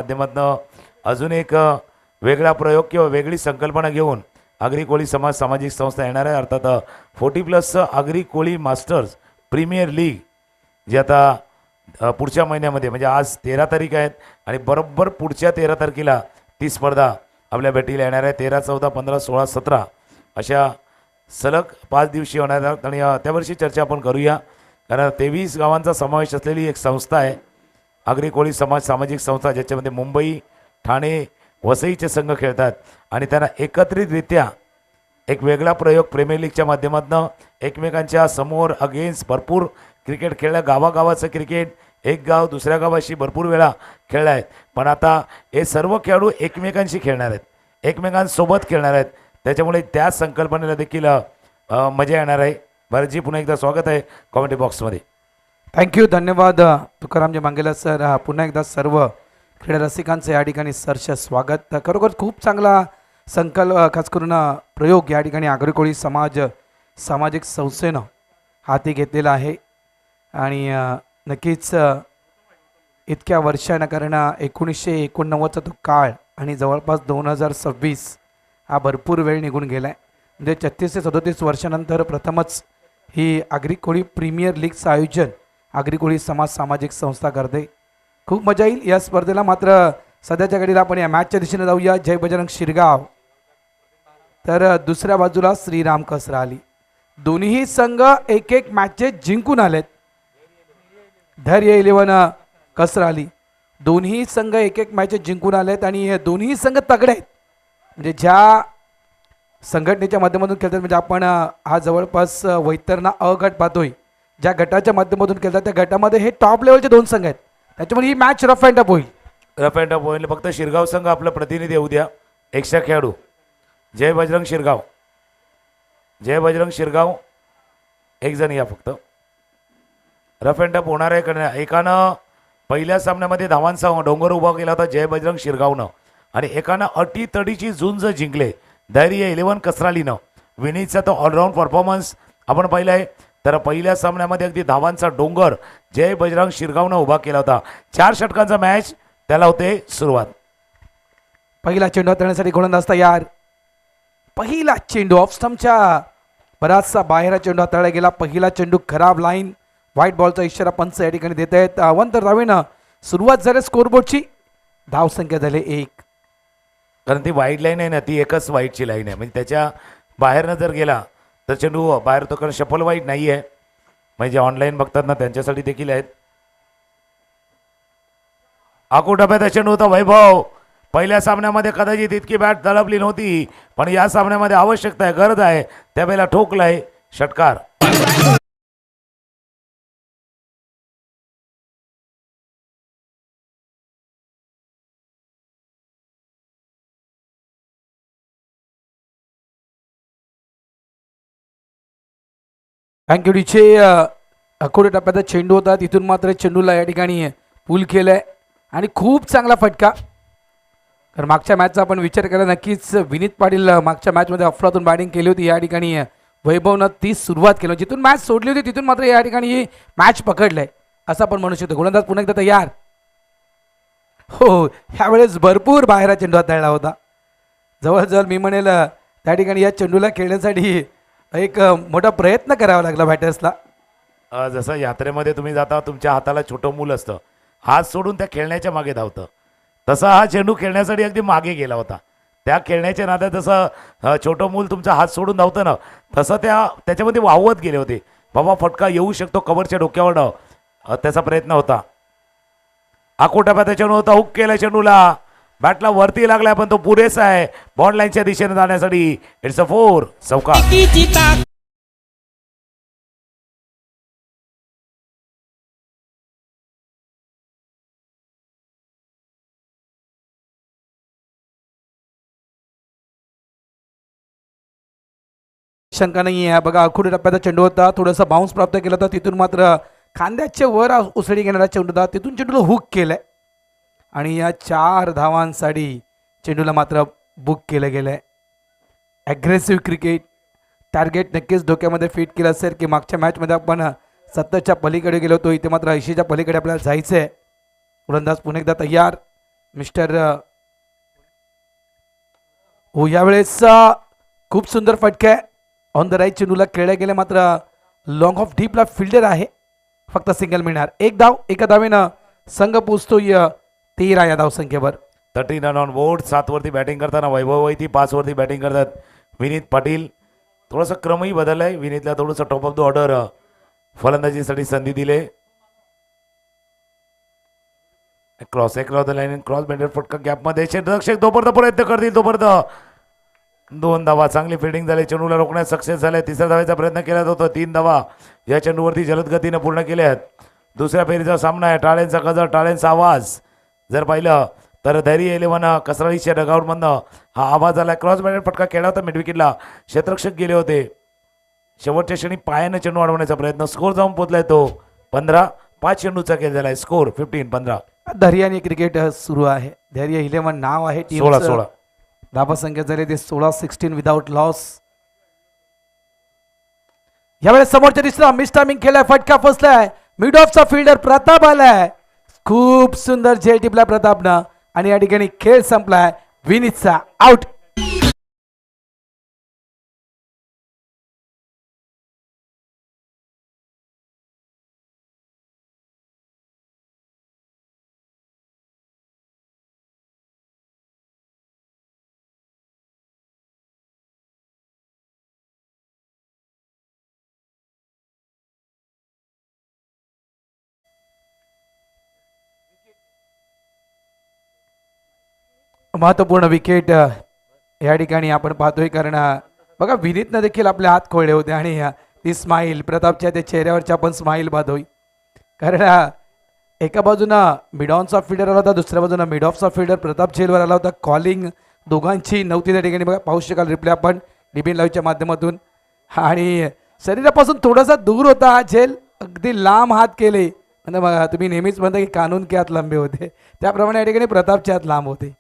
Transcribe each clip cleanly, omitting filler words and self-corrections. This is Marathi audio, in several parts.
माध्यमातून अजून एक वेगळा प्रयोग किंवा वेगळी संकल्पना घेऊन आगरी कोळी समाज सामाजिक संस्था येणार आहे. अर्थात 40+ Agri Koli masters premier league जे आता पुढच्या महिन्यामध्ये म्हणजे आज 13 तारीख आहेत आणि बरोबर पुढच्या 13 तारखेला ती स्पर्धा आपल्या भेटीला येणार आहे. 13, 14, 15, 16, 17 अशा सलग 5 दिवशी होणार आहेत. आणि त्यावर्षी चर्चा आपण करूया कारण 23 गावांचा समावेश असलेली एक संस्था आहे आगरी कोळी समाज सामाजिक संस्था, ज्याच्यामध्ये मुंबई, ठाणे, वसईचे संघ खेळतात आणि त्यांना एकत्रितरित्या एक वेगळा प्रयोग प्रीमियर लीगच्या माध्यमातून एकमेकांच्या समोर अगेन्स्ट भरपूर क्रिकेट खेळलं. गावागावाचं क्रिकेट एक गाव दुसऱ्या गावाशी भरपूर वेळा खेळला आहेत, पण आता हे सर्व खेळाडू एकमेकांशी खेळणार आहेत, एकमेकांसोबत खेळणार आहेत. त्याच्यामुळे त्या संकल्पनेला देखील मजा येणार आहे. भारतजी पुन्हा एकदा स्वागत आहे कॉमेंट्री बॉक्समध्ये. थँक्यू, धन्यवाद तुकारामजी मांगेला सर. पुन्हा एकदा सर्व क्रीडा रसिकांचं या ठिकाणी सरचं स्वागत. खरोखर खूप चांगला खास करून प्रयोग या ठिकाणी आगरी कोळी समाज सामाजिक संस्थेनं हाती घेतलेला आहे आणि नक्कीच इतक्या वर्षानं कारण 1989चा तो काळ आणि जवळपास 2026 हा भरपूर वेळ निघून गेला आहे. म्हणजे 36 ते 37 वर्षानंतर प्रथमच ही आगरी कोळी प्रीमियर लीगचं आयोजन आगरी कोळी समाज सामाजिक संस्था करते. खूप मजा येईल या स्पर्धेला. मात्र सध्याच्या घडीला आपण या मॅचच्या दिशेने जाऊया. जय बजरंग शिरगाव तर दुसऱ्या बाजूला श्रीराम कसराली. दोन्ही संघ एक एक मॅचेस जिंकून आलेत. धैर्य 11 कसराली दोन्ही संघ एक एक मॅचेस जिंकून आलेत आणि दोन्ही संघ तगडे आहेत. म्हणजे ज्या संघटनेच्या माध्यमातून खेळतात, म्हणजे आपण हा जवळपास वैतरणा अ गट पाहतोय, ज्या गटाच्या माध्यमातून खेळतात त्या गटामध्ये हे टॉप लेवलचे 2 संघ आहेत. त्याच्यामुळे ही मॅच रफ अँड टफ होईल. रफ अँड टफ होईल. फक्त शिरगाव संघ आपलं प्रतिनिधी येऊ द्या. एक्स्ट्रा खेळाडू जय बजरंग शिरगाव, जय बजरंग शिरगाव एक जण या. फक्त रफ अँड टफ होणार आहे. कारण एकानं पहिल्या सामन्यामध्ये धावांचा डोंगर उभा केला होता जय बजरंग शिरगावनं आणि एकानं अटीतडीची झुंज जिंकले धैर्य 11 कसरालीनं. विनीतचा तो ऑलराऊंड परफॉर्मन्स आपण पाहिला आहे. तर पहिल्या सामन्यामध्ये अगदी धावांचा डोंगर जय बजरंग शिरगावनं उभा केला होता. 4 षटकांचा मॅच त्याला होते सुरुवात. पहिला चेंडू हाताळण्यासाठी गोलंदाज तयार. पहिला चेंडू ऑफ स्टंपच्या बराचसा बाहेर चेंडू हाताळला गेला. पहिला चेंडू खराब लाईन, व्हाईट बॉलचा इशारा पंच या ठिकाणी देत आहेत. अवंतर धावेनं सुरुवात झाली स्कोरबोर्डची. धावसंख्या झाली 1. कारण ती वाईट लाईन आहे ना, ती एकच वाईटची लाईन आहे. म्हणजे त्याच्या बाहेरनं जर गेला तर चेंडू बाहेर होतो. कारण शफल वाईट नाही आहे, म्हणजे ऑनलाईन बघतात ना त्यांच्यासाठी देखील आहेत. आकुटप्याचा चेंडू होता वैभव. पहिल्या सामन्यामध्ये कदाचित इतकी बॅट दडपली नव्हती, पण या सामन्यामध्ये आवश्यकता आहे, गरज आहे, त्यावेळेला ठोकलाय षटकार. थँक्यू डीचे. अकोले टप्प्याचा चेंडू होता, तिथून मात्र चेंडूला या ठिकाणी पूल केलंय आणि खूप चांगला फटका. कारण मागच्या मॅचचा आपण विचार केला नक्कीच विनीत पाटील मागच्या मॅचमध्ये अफलातून बॅटिंग केली होती. या ठिकाणी वैभवनं ती सुरुवात केली. जिथून मॅच सोडली होती तिथून मात्र या ठिकाणी मॅच पकडलंय असं आपण म्हणू शकतो. गोलंदाज पुन्हा एकदा तयार. हो, ह्यावेळेस भरपूर बाहेर चेंडू हाताळला होता. जवळजवळ मी म्हणेल त्या ठिकाणी या चेंडूला खेळण्यासाठी एक मोठा प्रयत्न करावा लागला बॅटर्सला. जसं यात्रेमध्ये तुम्ही जाता, तुमच्या हाताला छोटं मूल असतं, हात सोडून त्या खेळण्याच्या मागे धावतं, तसा हा चेंडू खेळण्यासाठी अगदी मागे गेला होता. त्या खेळण्याच्या नादात जसं छोटं मूल तुमचा हात सोडून धावतं ना, तसं त्याच्यामध्ये वाहवत गेले होते. बाबा फटका येऊ शकतो कव्हरच्या डोक्यावरनं, त्याचा प्रयत्न होता. आकोटाप्याचा चेंडू होता, हुक केला चेंडूला, बॅटला वरती लागलाय पण तो पुरेसा आहे बॉन्ड लाईनच्या दिशेने जाण्यासाठी. इट्स अ 4 चौका. शंका नाही आहे. बघा अखुडी टप्प्याचा चेंडू होता, थोडासा बाउन्स प्राप्त केला होता, तिथून मात्र खांद्याच्या वर उसळी घेणारा चेंडू होता, तिथून चेंडूला हुक केलंय आणि या 4 धावांसाठी चेंडूला मात्र बुक केलं गेलंय. ॲग्रेसिव्ह क्रिकेट टार्गेट नक्कीच डोक्यामध्ये फिट केलं असेल की मागच्या मॅचमध्ये आपण 70च्या पलीकडे गेलो होतो, इथे मात्र 80च्या पलीकडे आपल्याला जायचं आहे. गोलंदाज पुन्हा एकदा तयार. मिस्टर हो यावेळेस खूप सुंदर फटका ऑन द राईट चेंडूला खेळल्या गेल्या, मात्र लॉंग ऑफ डीपला फिल्डर आहे, फक्त सिंगल मिळणार. एक धाव, एका धावेनं संघ पोचतोय 13 या धावसंख्येवर. 13 रन ऑन बोर्ड. 7 वरती बॅटिंग करताना वैभव वैती, 5 वरती बॅटिंग करतात विनीत पाटील. थोडंसं क्रमही बदललाय, विनीतला थोडंसं टॉप ऑफ द ऑर्डर फलंदाजीसाठी संधी दिले. Cross the line, cross batter फटका गॅपमध्ये क्षेत्ररक्षक तोपर्यंत प्रयत्न करतील, तोपर्यंत 2 धावा. चांगली फिल्डिंग झाली, चेंडूला रोखण्यात सक्सेस झाले. तिसऱ्या धावेचा प्रयत्न केला होता, 3 धावा या चेंडूवरती जलद गतीनं पूर्ण केल्यात. दुसऱ्या फेरीचा सामना आहे, टाळ्यांचा गजर, टाळ्यांचा आवाज जर पाहिलं तर धैर्य 11 कसराळीच्या डगआउटमधनं हा आवाज आला. क्रॉस बॅटर फटका केला होता मिड विकेटला, क्षेत्ररक्षक गेले होते. शेवटच्या क्षणी पायानं चेंडू अडवण्याचा प्रयत्न, स्कोर जाऊन पोहोचलाय तो 15. 5 चेंडूचा खेळ झालाय, स्कोर 15-15. धैर्याने क्रिकेट सुरू आहे. धैर्य 11 नाव आहे, 16 धावा संख्या झाली ते 16 विदाउट लॉस. यावेळेस समोरच्या दिसला मिस टायमिंग केलाय, फटका फसलाय. मिड ऑफचा फिल्डर प्रताप आलाय, खूप सुंदर झेल टिपला प्रतापनं आणि या ठिकाणी खेळ संपलाय. विनीतचा आउट. महत्वपूर्ण विकेट या ठिकाणी आपण पाहतोय, कारण बघा विनीतनं देखील आपले हात खोळले होते आणि ती स्माईल प्रतापच्या त्या चेहऱ्यावरच्या आपण स्माईल पाहतोय, कारण एका बाजूनं मिड ऑनचा फिल्डर आला होता, दुसऱ्या बाजूनं मिड ऑफचा फिल्डर प्रताप झेलवर आला होता. कॉलिंग दोघांची नव्हती त्या ठिकाणी, बघा पाहू शकाल रिप्ले आपण डीबीन लाईव्हच्या माध्यमातून. आणि शरीरापासून थोडासा दूर होता हा झेल, अगदी लांब हात केले. आणि बघा तुम्ही नेहमीच म्हणता की कानून के हात लांबे होते, त्याप्रमाणे या ठिकाणी प्रतापचे हात लांब होते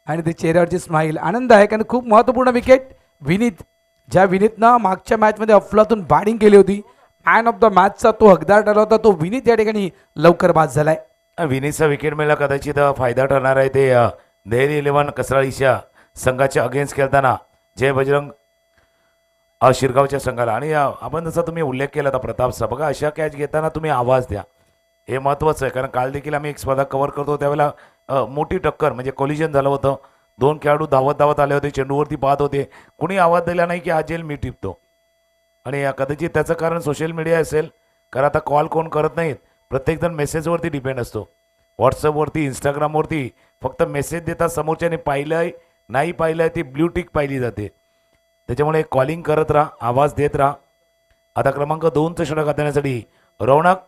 आणि ते चेहऱ्यावरची स्माईल. आनंद आहे, कारण खूप महत्त्वपूर्ण विकेट विनीत, ज्या विनीतनं मागच्या मॅचमध्ये अफलातून बॅटिंग केली होती, मॅन ऑफ द मॅचचा तो हकदार ठरला होता, तो विनीत या ठिकाणी लवकर बाद झालाय. विनीतचा विकेट मिळाला कदाचित फायदा ठरणार आहे. ते धैर्य 11 कसराळीच्या संघाच्या अगेन्स्ट खेळताना जय बजरंग शिरगावच्या संघाला. आणि आपण जसा तुम्ही उल्लेख केला होता प्रतापचा, बघा अशा कॅच घेताना तुम्ही आवाज द्या, हे महत्त्वाचं आहे. कारण काल देखील आम्ही एक स्पर्धा कव्हर करतो, त्यावेळेला मोठी टक्कर म्हणजे कोलिजन झालं होतं. 2 खेळाडू धावत आले होते, चेंडूवरती पाहत होते, कुणी आवाज दिला नाही की हा जेल मी टिपतो. आणि कदाचित त्याचं कारण सोशल मीडिया असेल, कारण आता कॉल कोण करत नाहीत, प्रत्येकजण मेसेजवरती डिपेंड असतो. व्हॉट्सअपवरती, इंस्टाग्रामवरती फक्त मेसेज देतात, समोरच्याने पाहिलंय नाही पाहिलंय ती ब्ल्यू टिक पाहिली जाते. त्याच्यामुळे कॉलिंग करत राहा, आवाज देत राहा. आता क्रमांक 2चं षटक हाताळण्यासाठी रौनक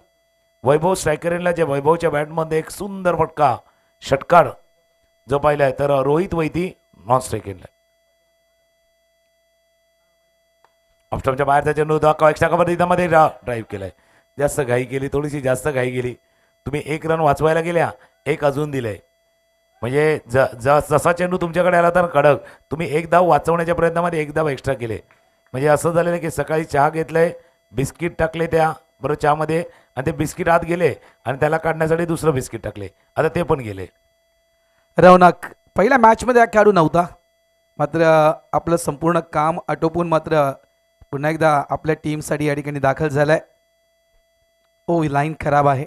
वैभव स्ट्रायकरला, जे वैभवच्या बॅटमध्ये एक सुंदर फटका षटकार जो पाहिलाय, तर रोहित वैती नॉन स्ट्रायकरला ऑफस्टॉपच्या बाहेरचा चेंडू एक्स्ट्रा कव्हर दिदामध्ये ड्राईव्ह केलाय. जास्त घाई केली, थोडीशी जास्त घाई केली तुम्ही. 1 रन वाचवायला गेल्या, 1 अजून दिलंय. म्हणजे जसा चेंडू तुमच्याकडे आला तर कडक, तुम्ही 1 धाव वाचवण्याच्या प्रयत्नामध्ये 1 धाव एक्स्ट्रा केले. म्हणजे असं झालेलं की सकाळी चहा घेतलंय, बिस्किट टाकले त्या बरोबर चहामध्ये, आणि ते बिस्किट आत गेले आणि त्याला काढण्यासाठी दुसरं बिस्किट टाकले, आता ते पण गेले. रौनक पहिल्या मॅचमध्ये हा खेळाडू नव्हता, मात्र आपलं संपूर्ण काम आटोपून मात्र पुन्हा एकदा आपल्या टीमसाठी या ठिकाणी दाखल झालाय. ओ लाईन खराब आहे,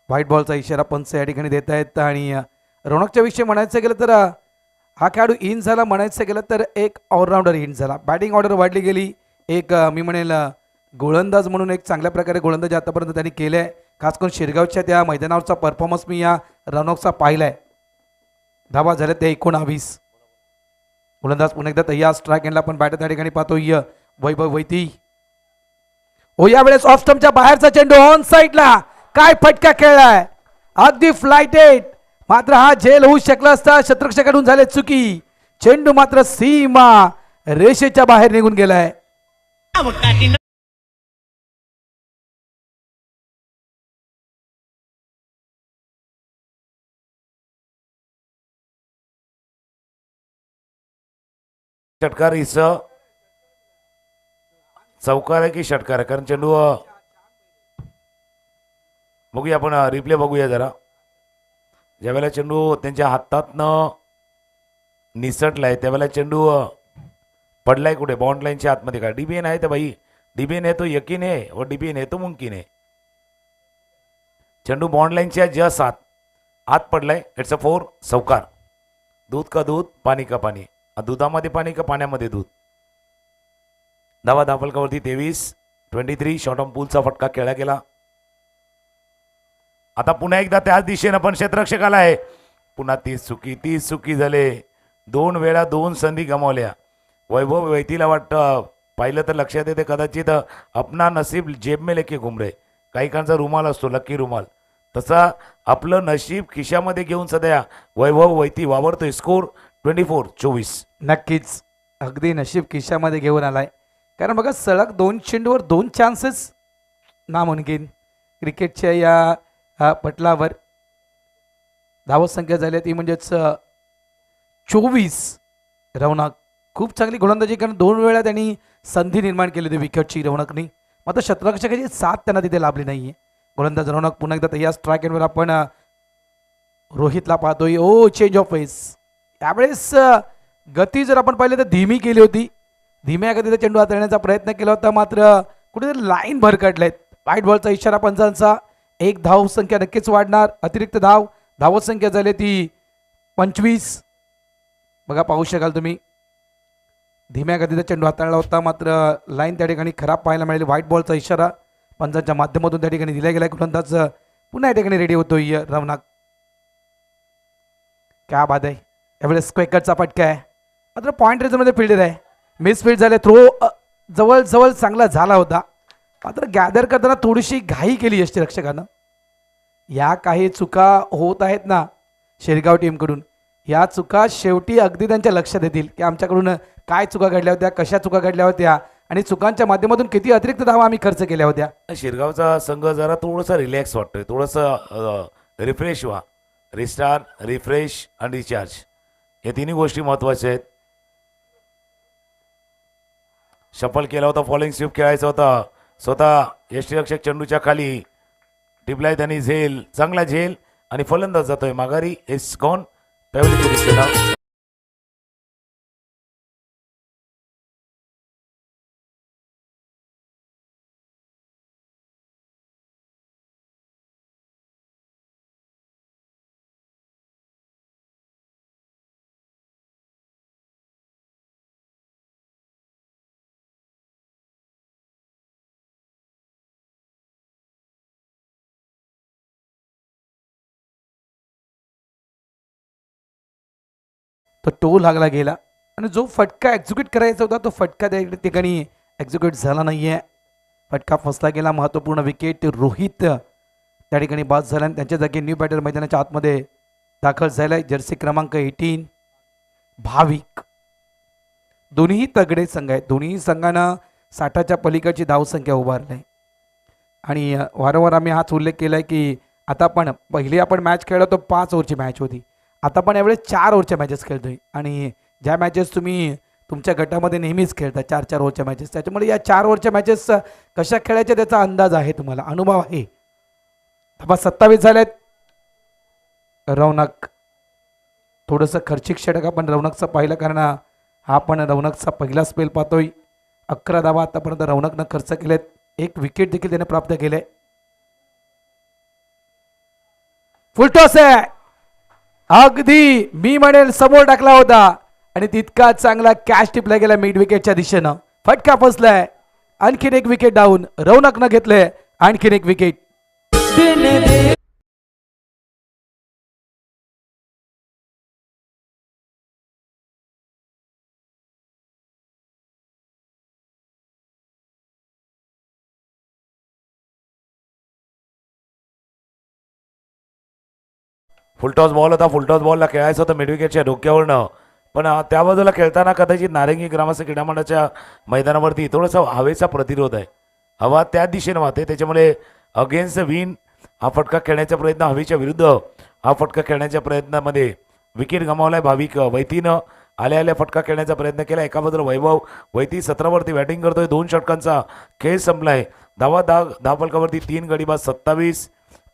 व्हाईट बॉलचा इशारा पंच या ठिकाणी देत आहेत. आणि रौनकच्या विषयी म्हणायचं गेलं तर हा खेळाडू इन झाला, म्हणायचं गेलं तर एक ऑलराऊंडर इन झाला. बॅटिंग ऑर्डर वाढली गेली, एक मी म्हणेल गोलंदाज म्हणून एक चांगल्या प्रकारे गोलंदाज आतापर्यंत त्यांनी केले आहे. खास करून शिरगावच्या त्या मैदानावरचा परफॉर्मन्स मी या रौनकचा पाहिलाय. धावा झाल्या ते 19. गोलंदाज पुन्हा एकदा तयार, स्ट्राईक एंडला पण बॅटर त्या ठिकाणी पाहतोय वैभव वैती. ओ यावेळेस ऑफ स्टंपच्या बाहेरचा चेंडू ऑन साईडला, काय फटका खेळलाय, अगदी फ्लायटेड, मात्र हा झेल होऊ शकला असता, शत्रक्षकाकडून झाले चुकी. चेंडू मात्र सीमा रेषेच्या बाहेर निघून गेलाय. षटकार इस चौकार आहे की षटकार आहे, कारण चेंडू बघूया आपण रिप्ले बघूया जरा. ज्यावेळेला चेंडू त्यांच्या हातातनं निसटलाय त्यावेळेला चेंडू पडलाय कुठे बाउंड लाईनच्या आतमध्ये का डीबीएन आहे तर भाई डीबीएन है तो यकीन है और डीबीएन है तो मुमकिन है. चेंडू बाउंड लाईनच्या जस्ट आत पडलाय. इट्स अ 4 चौकार. दूध का दूध पाणी का पाणी. दुधामध्ये पाणी का पाण्यामध्ये दूध. धावफलकावरती 23 शॉर्ट ऑन पूलचा फटका खेळला गेला. आता पुन्हा एकदा त्याच दिशेनं पण क्षेत्ररक्षकाला आहे. पुन्हा तीच चुकी झाले. 2 वेळा 2 संधी गमावल्या. वैभव वैतीला वाटतं पाहिलं तर लक्षात येते कदाचित अपना नसीब जेब में लेके घुम रहे. काही कांचा रुमाल असतो लकी रुमाल तसा आपलं नशीब खिशामध्ये घेऊन सध्या वैभव वैती वावरतोय. स्कोर 24-24. नक्कीच अगदी नशीब खिशामध्ये घेऊन आलाय. कारण बघा सलग 2 चेंडूवर 2 चान्सेस नामुमकिन. क्रिकेटच्या या पटलावर धावसंख्या झाली ती म्हणजेच 24. रौनक खूप चांगली गोलंदाजी कारण 2 वेळा त्यांनी संधी निर्माण केली होती विकेटची रौनकनी. मात्र क्षेत्ररक्षकाची साथ त्यांना तिथे लाभली नाहीये. गोलंदाज रौनक पुन्हा एकदा या स्ट्राईक एंडवर आपण रोहितला पाहतोय. ओ चेंज ऑफ पेस. यावेळेस गती जर आपण पाहिली तर धीमी केली होती. धीम्या गतीचा चेंडू हाताळण्याचा प्रयत्न केला होता मात्र कुठेतरी लाईन भरकटलेत. वाईट बॉलचा इशारा पंचांचा. 1 धाव संख्या नक्कीच वाढणार. अतिरिक्त धावत संख्या झाली ती 25. बघा पाहू शकाल तुम्ही धीम्या गतीचा चेंडू हाताळला होता मात्र लाईन त्या ठिकाणी खराब पाहायला मिळाली. व्हाईट बॉलचा इशारा पंचांच्या माध्यमातून त्या ठिकाणी दिला गेला. गोलंदाज पुन्हा या ठिकाणी रेडी होतोय रवनाक. क्या बाद आहे. यावेळेस स्क्वेकरचा फटका आहे मात्र पॉईंट रेंजमध्ये फिल्डर आहे. मिसफील्ड झाले. थ्रो जवळ चांगला झाला होता मात्र गॅदर करताना थोडीशी घाई केली यष्टीरक्षकानं. या काही चुका होत आहेत ना शेरगाव टीमकडून. या चुका शेवटी अगदी त्यांच्या लक्षात येतील की आमच्याकडून काय चुका घडल्या होत्या कशा चुका घडल्या होत्या आणि चुकांच्या माध्यमातून किती अतिरिक्त धावा आम्ही खर्च केल्या होत्या. शिरगावचा संघ जरा थोडंसं रिलॅक्स वाटतोय. थोडंसं रिफ्रेश व्हा. रिस्टार्ट रिफ्रेश आणि रिचार्ज या तिन्ही गोष्टी महत्त्वाच्या आहेत. शफल केला होता. फॉलोइंग स्वीप खेळायचा होता. स्वतः यष्टीरक्षक चेंडूच्या खाली टिपलाय त्यांनी. झेल चांगला झेल आणि फलंदाज जातोय माघारी. इट्स गॉन पॅव्हलिनच्या दिशेनं. तो टोल लागला गेला आणि जो फटका एक्झिक्यूट करायचा होता तो फटका त्या ठिकाणी एक्झिक्यूट झाला नाहीये. फटका फसला गेला. महत्त्वपूर्ण विकेट रोहित त्या ठिकाणी बाद झाला आणि त्यांच्या जागी न्यू बॅटर मैदानाच्या आतमध्ये दाखल झालाय. जर्सी क्रमांक 18 भाविक. दोन्ही तगडे संघ आहेत. दोन्ही संघानं 60च्या पलीकडची धावसंख्या उभारली आणि वारंवार आम्ही हाच उल्लेख केला आहे की आता पण पहिली आपण मॅच खेळलो तो 5 ओव्हरची मॅच होती. आता पण यावेळेस 4 ओव्हरच्या मॅचेस खेळतोय आणि ज्या मॅचेस तुम्ही तुमच्या गटामध्ये नेहमीच खेळता 4-4 ओव्हरच्या मॅचेस त्याच्यामुळे या 4 ओव्हरच्या मॅचेस कशा खेळायच्या त्याचा अंदाज आहे तुम्हाला अनुभव आहे. 27 झालेत. रौनक थोडंसं खर्चिक षटक आपण रौनकचा पाहिलं कारण हा आपण रौनकचा पहिला स्पेल पाहतोय. 11 धावा आतापर्यंत रौनकनं खर्च केलेत. 1 विकेट देखील त्याने प्राप्त केले. फुलटॉस आहे. अगदी मी म्हणेल समोर टाकला होता आणि तितका चांगला कॅच टिपला गेला मिड विकेटच्या दिशेनं. फटका फसलाय. आणखीन 1 विकेट डाऊन. रौनकनं घेतले आणखीन 1 विकेट. फुलटॉस बॉल होता. फुलटॉस बॉलला खेळायचं होतं मिडविकेटच्या डोक्यावरनं पण त्या बाजूला खेळताना कदाचित नारंगी ग्रामस्थ क्रीडा मंडळाच्या मैदानावरती थोडासा हवेचा प्रतिरोध आहे. हवा त्या दिशेनं वाहते त्याच्यामुळे अगेन्स्ट विन हा फटका खेळण्याचा प्रयत्न हवेच्या विरुद्ध हा फटका खेळण्याच्या प्रयत्नामध्ये विकेट गमावलाय. भाविक वैतीनं आल्या फटका खेळण्याचा प्रयत्न केला. एका बाजूला वैभव वैती 17वरती बॅटिंग करतोय. 2 षटकांचा खेळ संपलाय. धावफलकावरती 3 गडी बाद 27.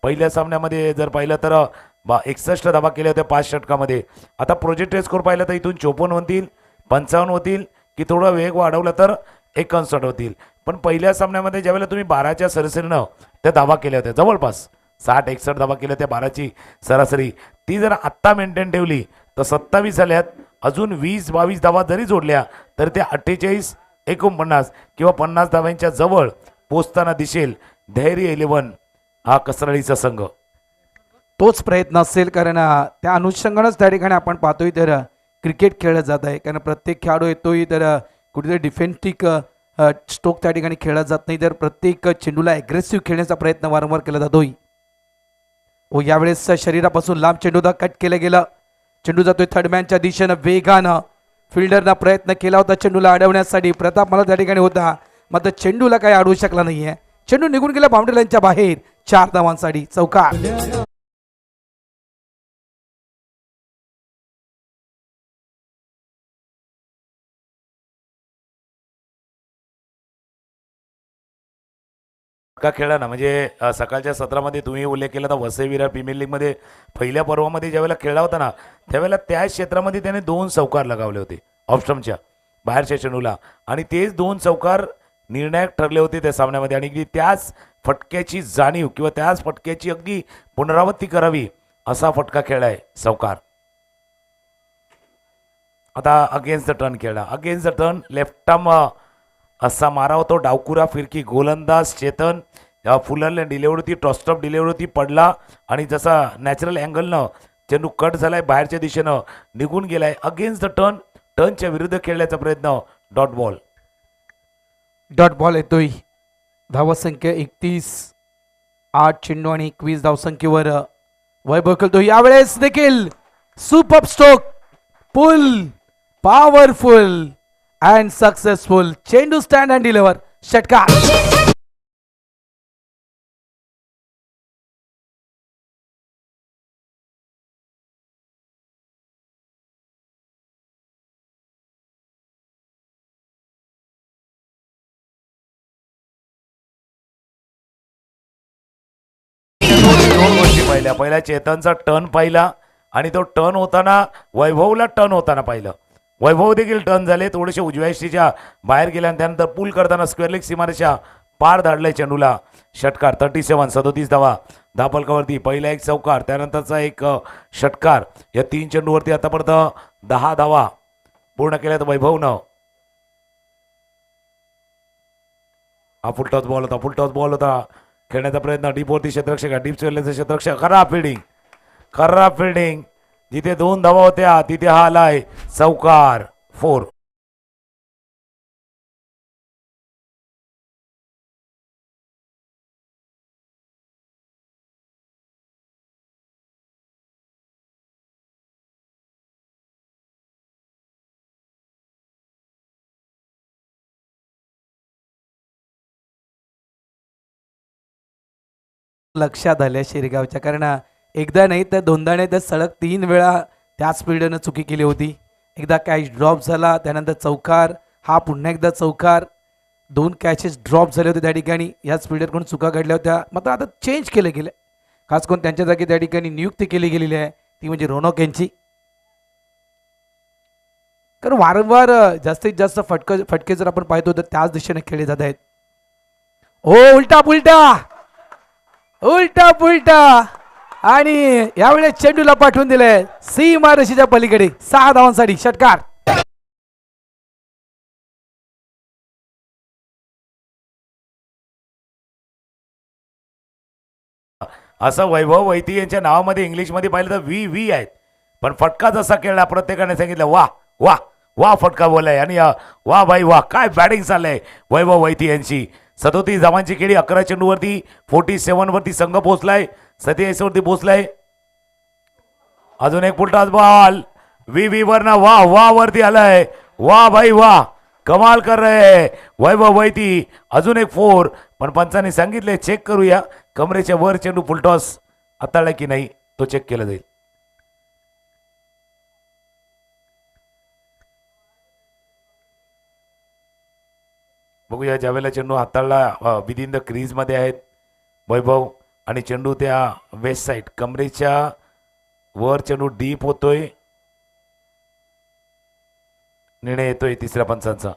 पहिल्या सामन्यामध्ये जर पाहिलं तर 61 धावा केल्या होत्या 5 षटकामध्ये. आता प्रोजेक्टेड स्कोर पाहिलं तर इथून 54 होतील, 55 होतील, की थोडा वेग वाढवला तर 59 होतील. पण पहिल्या सामन्यामध्ये ज्यावेळेला तुम्ही 12च्या सरासरीनं त्या धावा केल्या होत्या, जवळपास 60-61 धावा केल्या त्या 12ची सरासरी, ती जर आत्ता मेंटेन ठेवली तर 27 झाल्यात. अजून 20-22 धावा जरी जोडल्या तर ते 48-49 किंवा 50 धाव्यांच्या जवळ पोचताना दिसेल धैर्य 11 हा कसरळीचा संघ. तोच प्रयत्न असेल, कारण त्या अनुषंगानंच त्या ठिकाणी आपण पाहतोय तर क्रिकेट खेळलं जात आहे. कारण प्रत्येक खेळाडू येतोय तर कुठेतरी डिफेन्सिक स्ट्रोक त्या ठिकाणी खेळला जात नाही, तर प्रत्येक चेंडूला ॲग्रेसिव्ह खेळण्याचा प्रयत्न वारंवार केला जातोय. व यावेळेस शरीरापासून लांब चेंडूला कट केलं गेलं. चेंडू जातोय थर्डमॅनच्या दिशेनं वेगानं. फिल्डरनं प्रयत्न केला होता चेंडूला अडवण्यासाठी, प्रताप मला त्या ठिकाणी होता, मात्र चेंडूला काही अडवू शकला नाहीये. चेंडू निघून गेला बाउंड्री लाईनच्या बाहेर. 4 धावांसाठी चौकार. का खेळला ना, म्हणजे सकाळच्या सत्रामध्ये तुम्ही उल्लेख केला तर वसई विरार प्रीमियर लीगमध्ये पहिल्या पर्वामध्ये ज्यावेळेला खेळला होता ना, त्यावेळेला त्या क्षेत्रामध्ये त्याने 2 चौकार लगावले होते ऑफस्टम्पच्या बाहेरच्या चेंडूला, आणि तेच 2 चौकार निर्णायक ठरले होते त्या सामन्यामध्ये. आणि त्याच फटक्याची जाणीव किंवा त्याच फटक्याची अगदी पुनरावृत्ती करावी असा फटका खेळलाय चौकार. आता अगेन्स्ट द टर्न खेळला. Against the turn left arm असा मारा होतो, डावकुरा फिरकी गोलंदाज चेतन फुलरने डिलेवरी होती, टॉस्टअप डिलेवरी होती, पडला आणि जसा नॅचरल अँगलनं चेंडू कट झालाय, बाहेरच्या दिशेनं निघून गेलाय. अगेन्स्ट द टर्न, टर्नच्या विरुद्ध खेळण्याचा प्रयत्न, डॉट बॉल. डॉट बॉल येतोय. धावसंख्या 31, 8 चेंडू आणि 21 धावसंख्येवर वैभव खेळतो. यावेळेस देखील super stroke, pull, powerful and successful. चेंडू स्टँड अँड डिलिव्हर, षटकार. दोन गोष्टी पाहिल्या. पहिला चेतनचा टर्न पाहिला आणि तो टर्न होताना वैभवला टर्न होताना पाहिलं. वैभव देखील टर्न झाले, थोडेसे उजव्या यष्टीच्या बाहेर गेले आणि त्यानंतर पूल करताना स्क्वेअर लेग सीमारेषा पार धाडलाय चेंडूला. षटकार. 37, 37 धावा धापलकावरती. पहिला एक चौकार, त्यानंतरचा एक षटकार. या 3 चेंडूवरती आतापर्यंत 10 धावा पूर्ण केल्यात वैभवनं. हा फुल टॉस बॉल होता, फुल टॉस बॉल होता. खेळण्याचा प्रयत्न, डीपवरती क्षेत्ररक्षक, डीप खेळण्याचं क्षेत्ररक्षक, खराब फिल्डिंग, खराब फिल्डिंग. जिथे 2 धावा होत्या तिथे हा आलाय चौकार, 4. लक्षात आल्या शिरगावच्या, कारण एकदा नाही तर दोनदा नाही तर सलग 3 वेळा त्याच फिल्डरनं चुकी केली होती. एकदा कॅच ड्रॉप झाला, त्यानंतर चौकार, हा पुन्हा एकदा चौकार. 2 कॅचेस ड्रॉप झाले होते त्या ठिकाणी. याच फिल्डरकडून चुका घडल्या होत्या, मात्र आता चेंज केलं गेलं. खास करून त्यांच्या जागी त्या ठिकाणी नियुक्ती केली गेलेली आहे, ती म्हणजे रोनक यांची. कारण वारंवार जास्तीत जास्त फटके जर आपण पाहतो तर त्याच दिशेने खेळले जात आहेत. ओ उलटा पुलटा, उलटा पुलटा, आणि यावेळेस चेंडूला पाठवून दिलंय सीमारेषेच्या पलीकडे. 6 धावांसाठी षटकार. असं वैभव वैती यांच्या नावामध्ये इंग्लिशमध्ये पाहिलं तर व्ही आहेत, पण फटका जसा खेळला प्रत्येकाने सांगितलं वा वा वा फटका बोलाय. आणि वा भाई वा, काय बॅटिंग चाललंय वैभव वैती यांची. 37 धावांची खेळी, 11 चेंडूवरती 47 वरती संघ पोहोचलाय, 27 वरती पोहोचलाय. अजून एक फुलटॉस बॉल, व्ही वरना वा वा वरती आलाय. वा भाई वा, कमाल कर रहे वैभव वैती. अजून एक 4, पण पंचांनी सांगितले चेक करूया कमरेच्या वर चेंडू फुलटॉस हाताळला की नाही, तो चेक केला जाईल. बघूया, ज्यावेळेला चेंडू हाताळला विदिन द क्रीजमध्ये आहेत वैभव, आणि चेंडू त्या वेस्ट साईड कमरेच्या वर चेंडू डीप होतोय. निर्णय येतोय तिसऱ्या पंचांचा.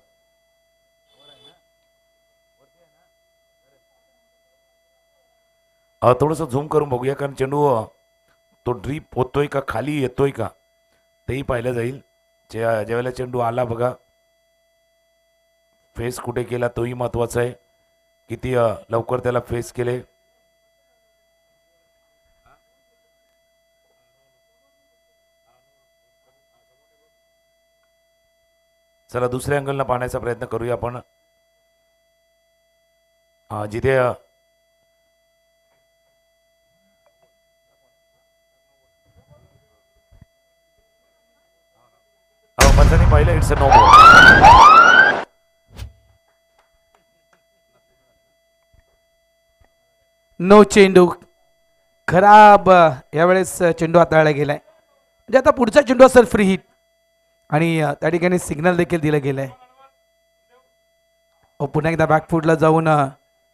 थोडंसं झूम करून बघूया कारण चेंडू तो ड्रीप होतोय का खाली येतोय का तेही पाहिलं जाईल. ज्यावेळेला चेंडू आला बघा फेस कुठे केला तोही महत्वाचा आहे. किती लवकर त्याला फेस केले. चला दुसऱ्या अँगलनं पाहण्याचा प्रयत्न करूया आपण. जिथे पंचांनी पाहिलं it's a no ball. No चेंडू खराब यावेळेस चेंडू हाताळला गेलाय. म्हणजे आता पुढचा चेंडू असेल फ्री हिट आणि त्या ठिकाणी सिग्नल देखील दिलं गेलंय. पुन्हा एकदा बॅकफूटला जाऊन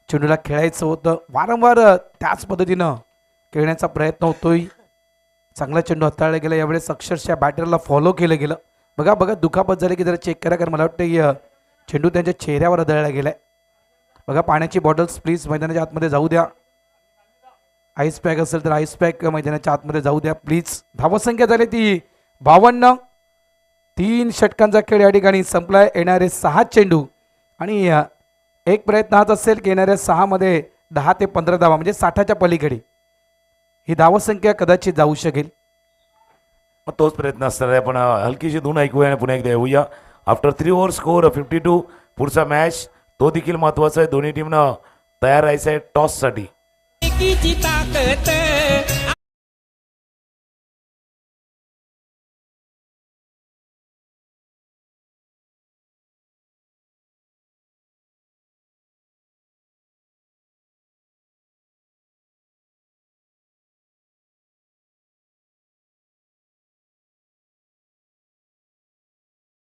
चेंडूला खेळायचं होतं. वारंवार त्याच पद्धतीनं खेळण्याचा प्रयत्न होतोय. चांगला चेंडू हाताळला गेला. यावेळेस अक्षरशः बॅटरला फॉलो केलं गेलं. बघा बघा दुखापत झाली की जरा चेक करा कारण मला वाटतं चेंडू त्यांच्या चेहऱ्यावर आदळला गेलाय. बघा पाण्याची बॉटल्स प्लीज मैदानाच्या आतमध्ये जाऊ द्या. आईस पॅक असेल तर आईस पॅक मैदानाच्या आतमध्ये जाऊ द्या प्लीज. धावसंख्या झाली ती 52. 3 षटकांचा खेळ या ठिकाणी संपलाय. येणारे 6 चेंडू आणि एक प्रयत्न हाच असेल की येणाऱ्या 6 मध्ये 10 ते 15 धावा म्हणजे 60च्या पलीकडे ही धावसंख्या कदाचित जाऊ शकेल. मग तोच प्रयत्न असणार आहे. आपण हलकीशी धून ऐकूया आणि पुन्हा एकदा येऊया. After 3 over score 52. पुढचा मॅच तो देखील महत्वाचा आहे. दोन्ही टीमनं तयार राहायचं आहे टॉससाठी.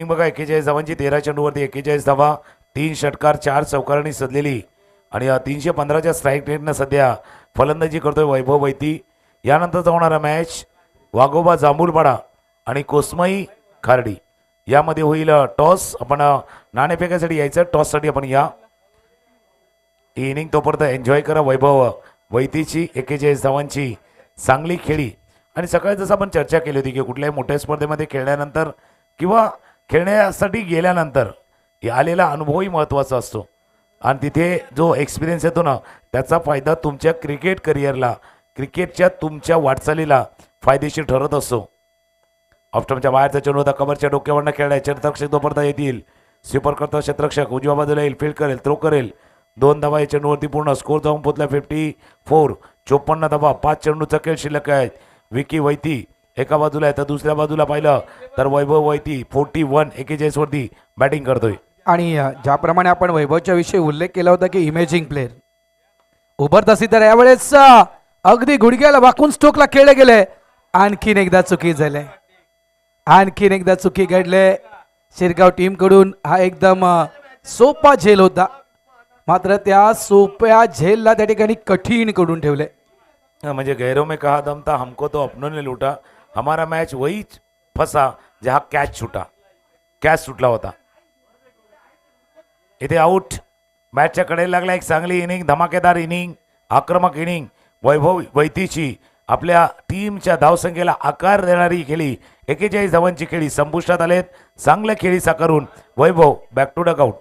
बघा 41 धावांची 13 चेंडूवरती 41 धावा. 3 षटकार 4 चौकारांनी सजलेली आणि 315च्या स्ट्राईक रेटनं सध्या फलंदाजी करतोय वैभव वैती. यानंतरचा होणारा मॅच वाघोबा जांभूलपाडा आणि कोसमाई खार्डी यामध्ये होईल टॉस. आपण नाणेफेकासाठी यायचं. टॉससाठी आपण या. ही इनिंग तोपर्यंत एन्जॉय करा. वैभव वैतीची 41 धावांची चांगली खेळी. आणि सकाळी जसं आपण चर्चा केली होती की कुठल्याही मोठ्या स्पर्धेमध्ये खेळल्यानंतर किंवा खेळण्यासाठी गेल्यानंतर आलेला अनुभवही महत्त्वाचा असतो आणि तिथे जो एक्सपिरियन्स येतो ना त्याचा फायदा तुमच्या क्रिकेट करिअरला क्रिकेटच्या तुमच्या वाटचालीला फायदेशीर ठरत असतो. ऑफ्टमच्या बाहेरचा चेंडू होता. कबरच्या डोक्यावरनं खेळलाय. क्षेत्ररक्षक तोपर्यंत येतील. स्वीपर करता क्षेत्ररक्षक उजव्या बाजूला येईल. फील्ड करेल. थ्रो करेल. 2 धावा या चेंडूवरती पूर्ण. स्कोर जाऊन पोचला 54. 54 धावा. 5 चेंडूचा खेळ शिल्लक आहेत. विकी वैती एका बाजूला आहे तर दुसऱ्या बाजूला पाहिलं तर वैभव वैती 41 41 वरती बॅटिंग करतोय. आणि ज्याप्रमाणे आपण वैभवच्या विषयी उल्लेख केला होता की इमेजिंग प्लेअर उभरत असेल तर यावेळेस अगदी गुडघ्याला वाकून स्ट्रोकला खेळले गेले. आणखीन एकदा चुकी झाले. आणखीन एकदा चुकी घडले. शिरगाव टीम कडून हा एकदम सोपा झेल होता मात्र त्या सोप्या झेलला त्या ठिकाणी कठीण करून ठेवले. म्हणजे गैरों में कहा दम था हमको तो अपनों ने लूटा. हमारा मैच वही फसा जहां कॅच छुटा. कॅच सुटला होता. इथे आउट. मॅचच्या कडेला लागला. एक चांगली इनिंग धमाकेदार इनिंग आक्रमक इनिंग वैभव वैतीची आपल्या टीमच्या धावसंख्येला आकार देणारी खेळी 41 धावांची खेळी संपुष्टात आलेत. चांगल्या खेळी साकारून वैभव बॅक टू डगआउट.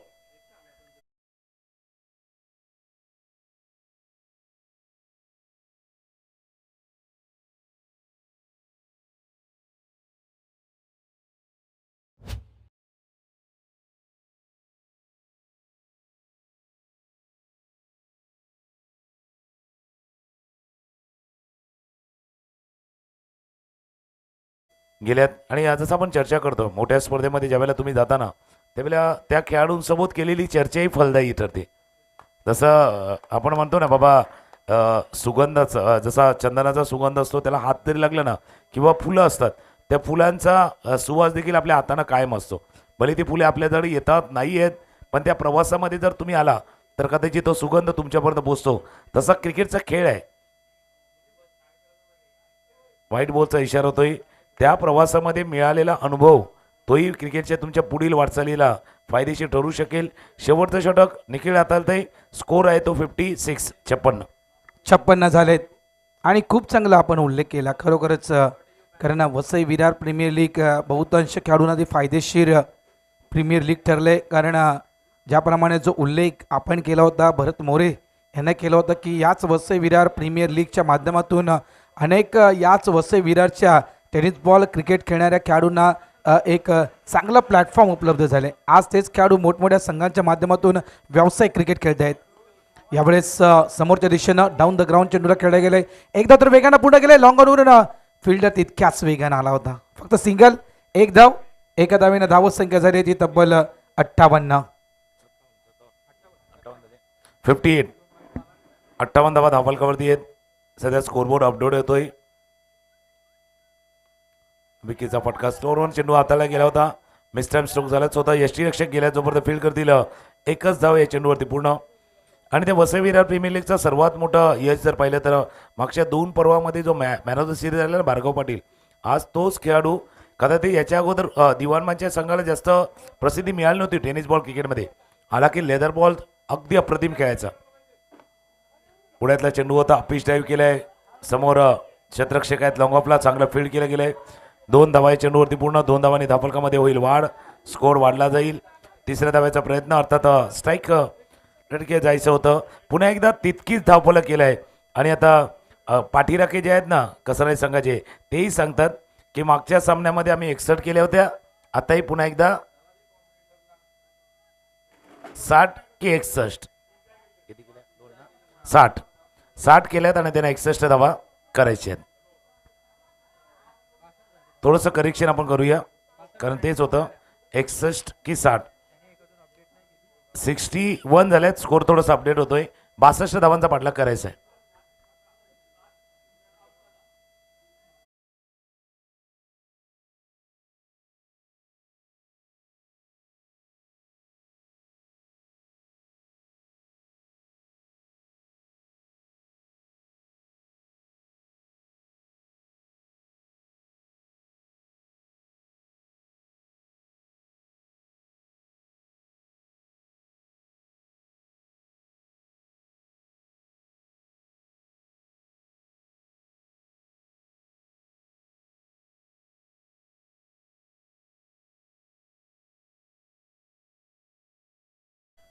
गेल्यात आणि जसं आपण चर्चा करतो मोठ्या स्पर्धेमध्ये ज्यावेळेला तुम्ही जाता ना त्यावेळेला त्या खेळाडूंसोबत केलेली चर्चाही फलदायी ठरते. जसं आपण म्हणतो ना बाबा सुगंधाचा जसा चंदनाचा सुगंध असतो त्याला हात तरी लागला ना किंवा फुलं असतात त्या फुलांचा सुवास देखील आपल्या हातानं कायम असतो. भले ती फुले आपल्याजवळ येतात नाही येत पण त्या प्रवासामध्ये जर तुम्ही आला तर कदाचित तो सुगंध तुमच्यापर्यंत पोहोचतो. तसा क्रिकेटचा खेळ आहे. व्हाईट बॉलचा इशारा होतोय. त्या प्रवासामध्ये मिळालेला अनुभव तोही क्रिकेटच्या तुमच्या पुढील वाटचालीला फायदेशीर ठरू शकेल. शेवटचं षटक निखिल हाताळतंय. स्कोर आहे तो 56 56 झालेत आणि खूप चांगला आपण उल्लेख केला खरोखरच. कारण वसई विरार प्रीमियर लीग बहुतांश खेळाडूंना ते फायदेशीर प्रीमियर लीग ठरले. कारण ज्याप्रमाणे जो उल्लेख आपण केला होता भरत मोरे यांना केला होता की याच वसई विरार प्रीमियर लीगच्या माध्यमातून अनेक याच वसई विरारच्या टेनिस बॉल क्रिकेट खेळणाऱ्या खेळाडूंना एक चांगला प्लॅटफॉर्म उपलब्ध झाले. आज तेच खेळाडू मोठमोठ्या संघांच्या माध्यमातून व्यावसायिक क्रिकेट खेळत आहेत. यावेळेस समोरच्या दिशेनं डाऊन द ग्राउंड चेंडूला खेळला गेले. एकदा तर वेगानं पुढे गेले. लॉंग ऑनवरून फिल्डर तितक्याच वेगानं आला होता. फक्त सिंगल एक धाव. एका धावेनं धावत संख्या झाली ती तब्बल 58. 58 धावा धावफलकावरती आहेत. सध्या स्कोरबोर्ड अपडेट होतोय. विकीचा फटका स्लोअरवर चेंडू हाताळला गेला होता. मिस्टाइम स्ट्रोक झालाच होता. यष्टीरक्षक गेल्या जोपर्यंत फील्ड करतील एकच धाव या चेंडूवरती पूर्ण. आणि ते वसई विरार प्रीमियर लीगचा सर्वात मोठं यश जर पाहिलं तर मागच्या 2 पर्वामध्ये जो मॅन ऑफ द सिरीज आलेला भार्गव पाटील आज तोच खेळाडू. कदाचित याच्या अगोदर दिवाणमांच्या संघाला जास्त प्रसिद्धी मिळाली नव्हती टेनिस बॉल क्रिकेटमध्ये. आला की लेदर बॉल अगदी अप्रतिम खेळायचा. पुढ्यातला चेंडू होता. अपिश ड्राईव्ह केलाय. समोर क्षेत्ररक्षक आहेत लॉंग ऑफला. चांगलं फील्ड केलं गेलंय. 2 धावा या चेंडूवरती पूर्ण. 2 धावांनी धावफलकामध्ये होईल वाढ. स्कोर वाढला जाईल. तिसऱ्या धाव्याचा प्रयत्न अर्थात स्ट्राईक लढके जायचं होतं. पुन्हा एकदा तितकीच धावफलक केलं आहे. आणि आता पाठीराखे जे आहेत ना कसराई संघाचे तेही सांगतात की मागच्या सामन्यामध्ये आम्ही 61 केल्या होत्या. आताही पुन्हा एकदा 60 की 61 60 केल्यात आणि त्यांना 61 धावा करायच्या आहेत. थोडंसं करेक्शन आपण करूया कारण तेच होतं 61 की 60. 61 झाल्यात. स्कोर थोडासा अपडेट होतोय. 62 धावांचा पाठलाग करायचा आहे.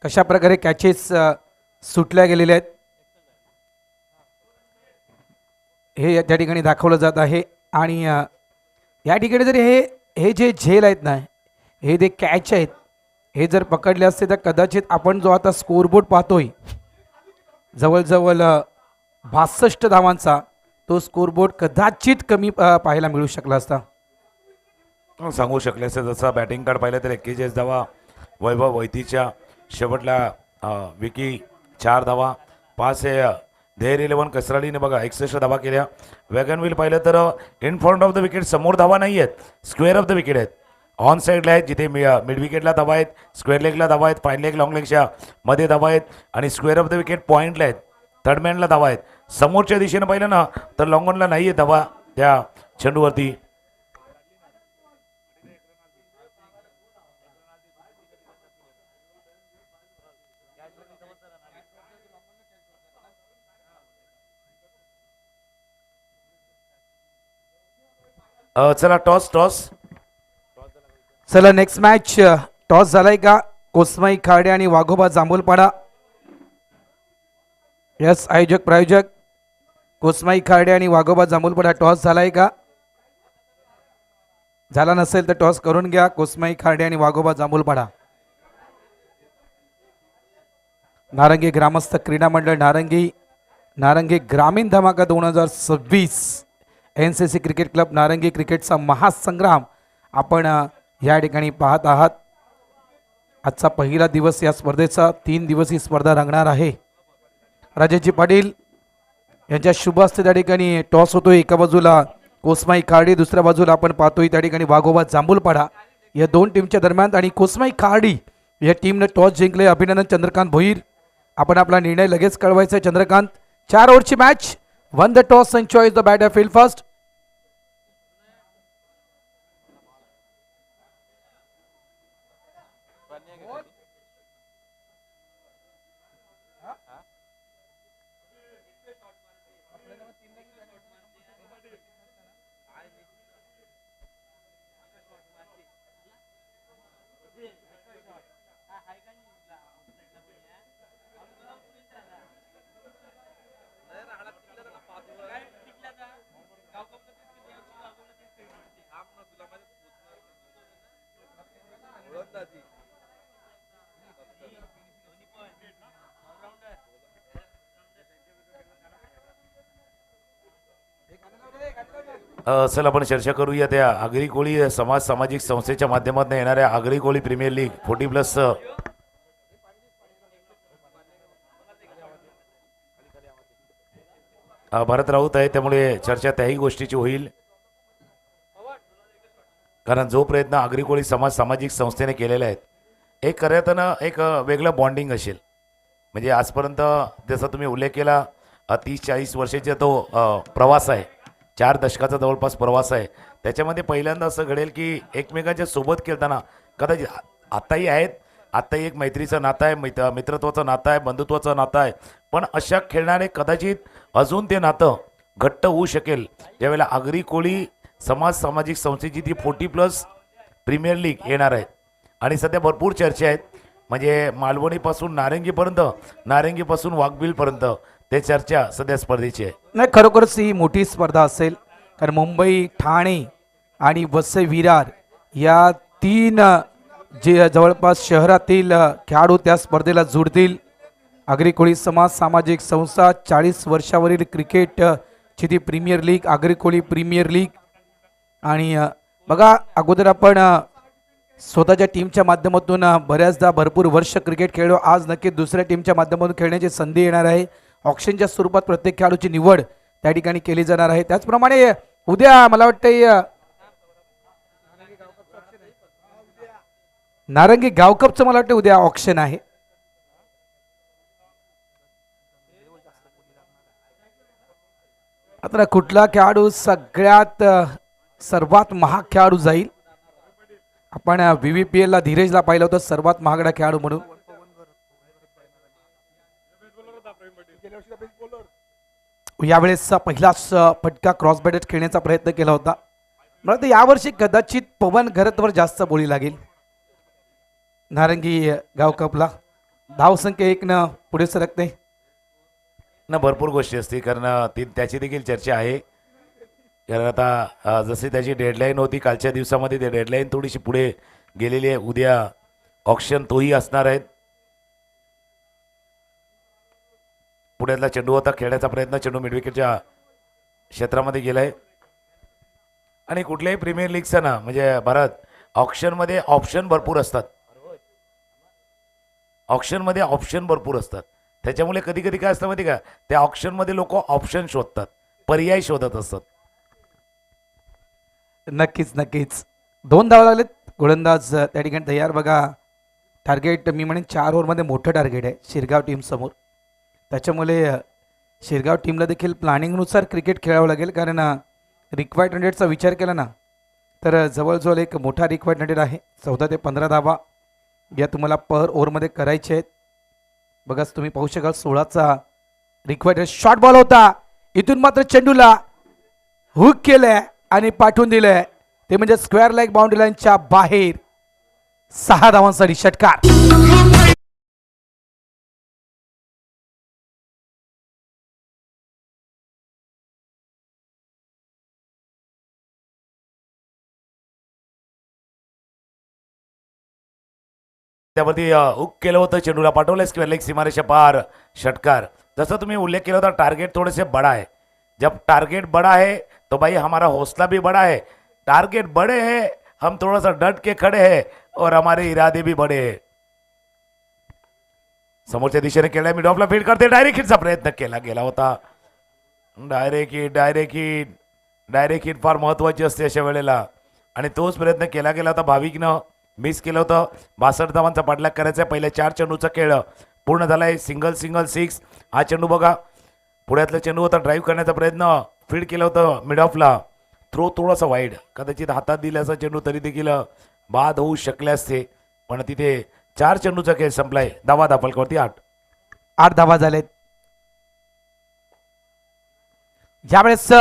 कशा प्रकारे कॅचेस सुटल्या गेलेल्या आहेत हे त्या ठिकाणी दाखवलं जात आहे. आणि या ठिकाणी जर हे जे झेल आहेत ना हे जे कॅच आहेत हे जर पकडले असते तर कदाचित आपण जो आता स्कोरबोर्ड पाहतोय जवळजवळ 62 धावांचा तो स्कोरबोर्ड कदाचित कमी पाहायला मिळू शकला असता. सांगू शकले असते. जसं बॅटिंग कार्ड पाहिलं तर 41 धावा वैभव वैतीच्या. शेवटला विकी 4 धावा. 5 हे धेर 11 कसरालीने बघा 61 धावा केल्या. वॅगन व्हील पाहिलं तर in front of the wicket समोर धावा नाही आहेत. स्क्वेअर ऑफ द विकेट आहेत. ऑन साईडला आहेत जिथे मिड विकेटला धावा आहेत. स्क्वेअर लेगला धावा आहेत. फाईन लेग लॉंग लेगच्या मध्ये धावा आहेत. आणि स्क्वेअर ऑफ द विकेट पॉईंटला आहेत. थर्ड मॅनला धावा आहेत. समोरच्या दिशेनं पाहिलं ना तर लॉंग ऑनला नाही आहे धावा त्या चेंडूवरती. चला टॉस. चला नेक्स्ट मॅच. टॉस झालाय का? कोसमाई खाडे आणि वाघोबा जांभूलपाडा. यस आयोजक प्रायोजक कोसमाई खाडे आणि वाघोबा जांभूलपाडा टॉस झालाय का? झाला नसेल तर टॉस करून घ्या. कोसमाई खाडे आणि वाघोबा जांभूलपाडा. नारंगी ग्रामस्थ क्रीडा मंडळ नारंगी ग्रामीण धमाका 2026 NCC क्रिकेट क्लब नारंगी क्रिकेटचा महासंग्राम आपण या ठिकाणी पाहत आहात. आजचा पहिला दिवस या स्पर्धेचा. 3 दिवसीय स्पर्धा रंगणार आहे. राजेशजी पाटील यांच्या शुभ हस्ते त्या ठिकाणी टॉस होतोय. एका बाजूला कोसमाई खाडी, दुसऱ्या बाजूला आपण पाहतोय त्या ठिकाणी वाघोबा जांभूलपाडा या 2 टीमच्या दरम्यान. आणि कोसमाई खाडी या टीमने टॉस जिंकले. अभिनंदन चंद्रकांत भोईर. आपण आपला निर्णय लगेच कळवायचा आहे. चंद्रकांत 4 ओव्हरची match. Won the toss and choice the batter field first. चल आपण चर्चा करूया त्या आगरी कोळी समाज सामाजिक संस्थेच्या माध्यमातून येणाऱ्या आगरी कोळी प्रीमियर लीग 40+ भारत राऊत आहे, त्यामुळे चर्चा त्याही गोष्टीची होईल. कारण जो प्रयत्न आगरी कोळी समाज सामाजिक संस्थेने केलेला आहे एक करताना एक वेगळं बॉन्डिंग असेल. म्हणजे आजपर्यंत जसा तुम्ही उल्लेख केला 30-40 वर्षाचा तो प्रवास आहे, 4 दशकाचा जवळपास प्रवास आहे. त्याच्यामध्ये पहिल्यांदा असं घडेल की एकमेकांच्या सोबत खेळताना कदाचित आत्ताही आहेत, आत्ताही एक मैत्रीचं नातं आहे, मित्रत्वाचं नातं आहे, बंधुत्वाचं नातं आहे. पण अशा खेळणारे कदाचित अजून ते नातं घट्ट होऊ शकेल ज्यावेळेला आगरी कोळी समाज सामाजिक संस्थेची ती 40+ प्रीमियर लीग येणार आहे. आणि सध्या भरपूर चर्चा आहेत, म्हणजे मालवणीपासून नारंगीपर्यंत, नारंगीपासून वाघबिलपर्यंत ते चर्चा सध्या स्पर्धेची आहे. नाही, खरोखरच ही मोठी स्पर्धा असेल, कारण मुंबई, ठाणे आणि वसई विरार या 3 जे जवळपास शहरातील खेळाडू त्या स्पर्धेला जुडतील. आगरी कोळी समाज सामाजिक संस्था 40 वर्षावरील क्रिकेटची ती premier league, Agri Koli premier league. आणि बघा, अगोदर आपण स्वतःच्या टीमच्या माध्यमातून बऱ्याचदा भरपूर वर्ष क्रिकेट खेळलो, आज नक्की दुसऱ्या टीमच्या माध्यमातून खेळण्याची संधी येणार आहे. ऑक्शनच्या स्वरूपात प्रत्येक खेळाडूची निवड त्या ठिकाणी केली जाणार आहे. त्याचप्रमाणे उद्या मला वाटतं नारंगी गावकपचं मला वाटतं उद्या ऑक्शन आहे. आता कुठला खेळाडू सगळ्यात सर्वात महाग खेळाडू जाईल? आपण VVPL ला धीरजला पाहिलं होतं सर्वात महागडा खेळाडू म्हणून. यावेळेस पहिलाच फटका क्रॉस बॅटेड खेळण्याचा प्रयत्न केला होता. मला तर यावर्षी कदाचित पवन घरतवर जास्त बोली लागेल नारंगी गाव कपला. धावसंख्या 1 पुढे सरकते ना, भरपूर गोष्टी असतील कारण त्याची देखील चर्चा आहे. कारण आता जशी त्याची डेडलाईन होती कालच्या दिवसामध्ये, ते डेडलाईन थोडीशी पुढे गेलेली आहे. उद्या ऑक्शन तोही असणार आहे. पुण्यातला चेंडू होता, खेळण्याचा प्रयत्न, चेंडू मिडविकेटच्या क्षेत्रामध्ये गेलाय. आणि कुठल्याही प्रीमियर लीगचा ना म्हणजे भारत ऑक्शनमध्ये ऑप्शन भरपूर असतात, ऑप्शनमध्ये ऑप्शन भरपूर असतात. त्याच्यामुळे कधी कधी काय असतं माहिती का, त्या ऑप्शनमध्ये लोक ऑप्शन शोधतात, पर्याय शोधत असतात. नक्कीच नक्कीच 2 धावा लागलेत. गोलंदाज त्या ठिकाणी तयार. बघा, टार्गेट मी म्हणेन 4 ओव्हरमध्ये मोठं टार्गेट आहे शिरगाव टीम समोर. त्याच्यामुळे शिरगाव टीमला देखील प्लॅनिंगनुसार क्रिकेट खेळावं लागेल. कारण रिक्वायर्ड रनरेटचा विचार केला ना तर जवळजवळ एक मोठा रिक्वायर्ड रनरेट आहे. 14 ते 15 धावा या तुम्हाला पर ओव्हरमध्ये करायचे आहेत. बघा, तुम्ही पाहू शकाल 16चा रिक्वायर्ड शॉर्ट बॉल होता. इथून मात्र चेंडूला हुक केलंय आणि पाठवून दिलंय, ते म्हणजे स्क्वेअर लेग बाउंड्री लाईनच्या बाहेर. 6 धावांसाठी षटकार. त्यावरती हुक केलं होतं, चेंडूला पाठवलं स्क्वेअर लेग सीमारेषा पार, षटकार. जसं तुम्ही उल्लेख केला होता, टारगेट थोड़े से बड़ा है. जब टारगेट बड़ा है तो भाई हमारा हौसला भी बड़ा है. टारगेट बड़े हैं, हम थोड़ा सा डट के खड़े हैं और हमारे इरादे भी बड़े हैं. समोरच्या दिशेने केला, मिड ऑफला फील्ड करते, डायरेक्ट हिटचा प्रयत्न केला गेला होता. डायरेक्ट हिट फार महत्वाची असते अशा वेळेला, आणि तोच प्रयत्न केला गेला होता. भाविकनं मिस केलं होतं. 62 धावांचा पाठलाग करायचा आहे. पहिल्या 4 चेंडूचा खेळ पूर्ण झालाय. सिंगल 6. हा चेंडू बघा, पुढ्यातला चेंडू होता, ड्राईव्ह करण्याचा प्रयत्न, फील्ड केलं होतं मिड ऑफला. थ्रो थोडासा वाईड, कदाचित हातात दिल्याचा चेंडू तरी देखील बाद होऊ शकले असते, पण तिथे 4 चेंडूचा खेळ संपलाय. धावा धापलकावरती 8. 8 धावा झालेत. ज्यावेळेस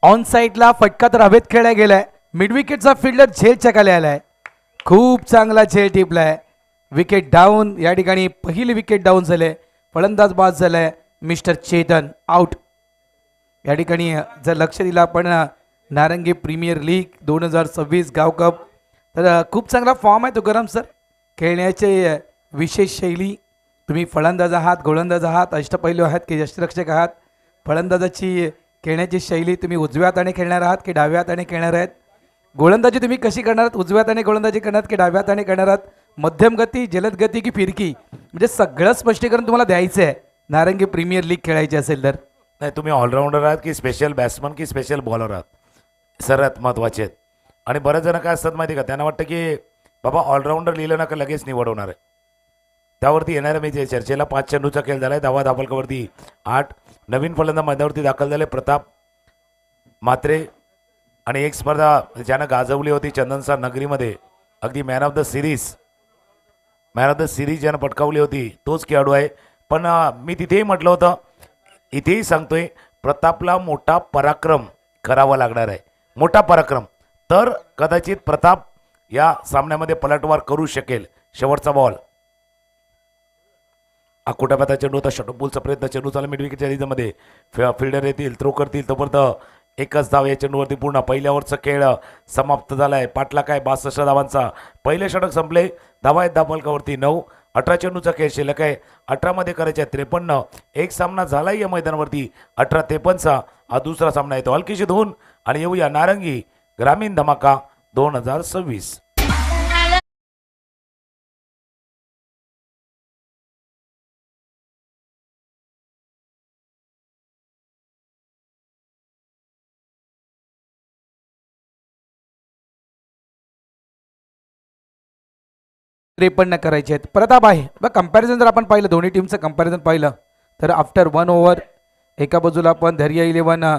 ऑन साईडला फटका तर हवेत खेळला गेलाय. मिड विकेटचा फिल्डर झेलच्या खाली आलाय. खूप चांगला झेल टिपलाय. Wicket down. या ठिकाणी पहिली विकेट डाऊन झाले. फलंदाज बाद झालाय मिस्टर चेतन. आउट. या ठिकाणी जर लक्ष दिलं आपण नारंगी प्रीमियर लीग 2026 गाव कप, तर खूप चांगला फॉर्म आहे तुकाराम सर. खेळण्याचे विशेष शैली. तुम्ही फलंदाज आहात, गोलंदाज आहात, अष्टपैलू आहात की यष्टिरक्षक आहात. फलंदाजाची खेळण्याची शैली तुम्ही उजव्या हाताने खेळणार आहात की डाव्या हाताने खेळणार आहेत. गोलंदाजी तुम्ही कशी करणार आहात, उजव्या हाताने गोलंदाजी करणार की डाव्या हाताने करणार आहात. मध्यम गती, जलद गती की फिरकी, म्हणजे सगळं स्पष्टीकरण तुम्हाला द्यायचं आहे नारंगी प्रीमियर लीग खेळायची असेल तर. नाही, तुम्ही ऑलराऊंडर आहात की स्पेशल बॅट्समन की स्पेशल बॉलर आहात, सर्वात महत्त्वाचे आहेत. आणि बरेच जण काय असतात माहिती का, त्यांना वाटतं की बाबा ऑलराऊंडर लिहिलं ना का लगेच निवड होणार आहे. त्यावरती येणाऱ्या मी चर्चेला 5 चेंडूचा खेळ झाला आहे. धावा धापलकावरती 8. नवीन फलंदाज मैदानावरती दाखल झाले प्रताप मात्रे. आणि एक स्पर्धा ज्यानं गाजवली होती चंदनसा नगरीमध्ये, अगदी मॅन ऑफ द सिरीज ज्यानं पटकावली होती तोच खेळाडू आहे. पण मी तिथेही म्हटलं होतं, इथेही सांगतोय, प्रतापला मोठा पराक्रम करावा लागणार आहे. मोठा पराक्रम, तर कदाचित प्रताप या सामन्यामध्ये पलटवार करू शकेल. शेवटचा बॉल. अकोटापाता चेंडू होता. षटपूलचा प्रयत्न. चेंडू चालला मिड विकेटच्या रिजमध्ये. फिल्डर येतील, थ्रो करतील, तोपर्यंत एकच धाव या चेंडूवरती पूर्ण. पहिल्या ओव्हरचा खेळ समाप्त झाला आहे. पाटला काय 62 धावांचा पहिले षटक संपले. धावा आहेत धापलकावरती 9. 18 चेंडूचा खेळ शिल्लक आहे. 18 मध्ये करायचे 53. एक सामना झाला या मैदानावरती 18-53चा हा दुसरा सामना येतो. हलकीशी धुवून आणि येऊया नारंगी ग्रामीण धमाका 2026. त्रेपन्न करायचे आहेत. प्रताप आहे बघ. कंपॅरिझन जर आपण पाहिलं, दोन्ही टीमचं कंपॅरिझन पाहिलं तर आफ्टर 1 ओव्हर एका बाजूला आपण धैर्य 11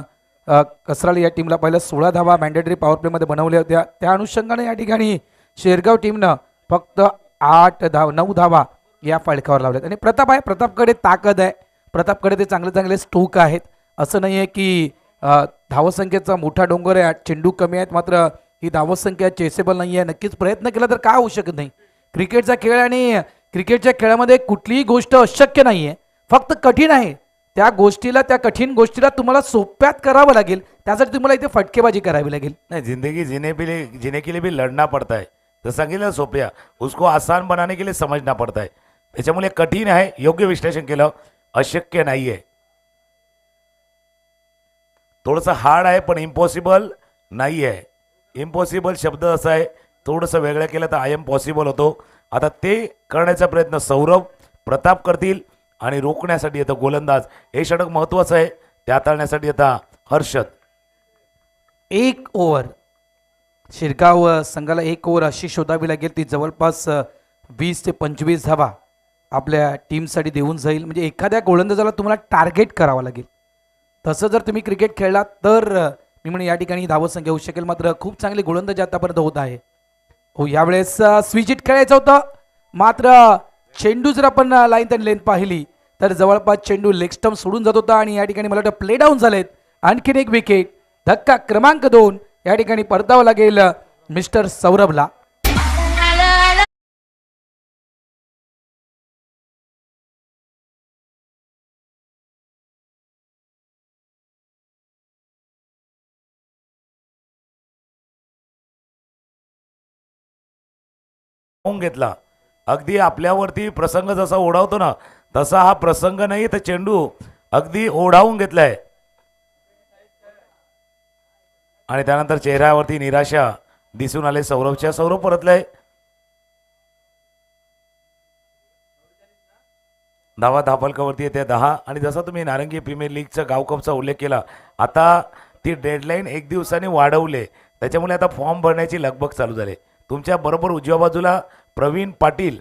कसराळी या टीमला पाहिलं 16 धावा मॅन्डेटरी पॉवर प्लेमध्ये बनवल्या होत्या. त्या अनुषंगाने या ठिकाणी शेरगाव टीमनं फक्त 9 धावा या फळकावर लावल्यात. आणि प्रताप आहे. प्रतापकडे ताकद आहे. प्रतापकडे ते चांगले स्टोक आहेत. असं नाही आहे की धावसंख्येचा मोठा डोंगर आहे, चेंडू कमी आहेत, मात्र ही धावसंख्या चेसेबल नाही आहे. नक्कीच प्रयत्न केला तर का होऊ शकत नाही. क्रिकेटचा खेळ आणि क्रिकेटच्या खेळामध्ये कुठलीही गोष्ट अशक्य नाही आहे, फक्त कठीण आहे. त्या कठीण गोष्टीला तुम्हाला सोप्यात करावं लागेल. त्यासाठी तुम्हाला इथे फटकेबाजी करावी लागेल. नहीं, जिंदगी जीने के लिए भी लड़ना पड़ता है. तो सांगितलं सोप्या, उसको आसान बनाने के लिए समझना पड़ता है. त्याच्यामुळे कठीण आहे. योग्य विश्लेषण केलं. अशक्य नाही आहे. थोडंसं हार्ड आहे पण इम्पॉसिबल नाही आहे. इम्पॉसिबल शब्द असा आहे, थोडंसं वेगळं केलं तर आय एम पॉसिबल होतो. आता ते करण्याचा प्रयत्न सौरभ प्रताप करतील आणि रोखण्यासाठी येतं गोलंदाज. हे षटक महत्त्वाचं आहे. त्या हाताळण्यासाठी आता हर्षद. 1 ओव्हर शिरगाव संघाला 1 ओव्हर अशी शोधावी लागेल, ती जवळपास 20 ते 25 धावा आपल्या टीमसाठी देऊन जाईल. म्हणजे एखाद्या गोलंदाजाला तुम्हाला टार्गेट करावं लागेल. तसं जर तुम्ही क्रिकेट खेळलात तर मी म्हणून या ठिकाणी धावसंख्या होऊ शकेल. मात्र खूप चांगली गोलंदाजी आतापर्यंत होत आहे. हो, यावेळेस स्विच हिट खेळायचं होतं, मात्र चेंडू जर आपण लाईन आणि लेंथ पाहिली तर जवळपास चेंडू लेग स्टंप सोडून जात होता आणि या ठिकाणी मला वाटतं प्ले डाऊन झालेत. आणखीन एक विकेट. धक्का क्रमांक 2 या ठिकाणी परतावं लागेल मिस्टर सौरभला. घेतला. अगदी आपल्यावरती प्रसंग जसा ओढावतो ना, तसा हा प्रसंग नाही, तर चेंडू अगदी ओढावून घेतलाय. आणि त्यानंतर चेहऱ्यावरती निराशा दिसून आले सौरभच्या. सौरभ परतलाय. धावा धापलकावरती येते 10. आणि जसा तुम्ही नारंगी प्रीमियर लीगचा गाव कपचा उल्लेख केला, आता ती डेडलाईन 1 दिवसाने वाढवले. त्याच्यामुळे आता फॉर्म भरण्याची लगबग चालू झाली. तुमच्या बरोबर उजव्या बाजूला प्रवीण पाटील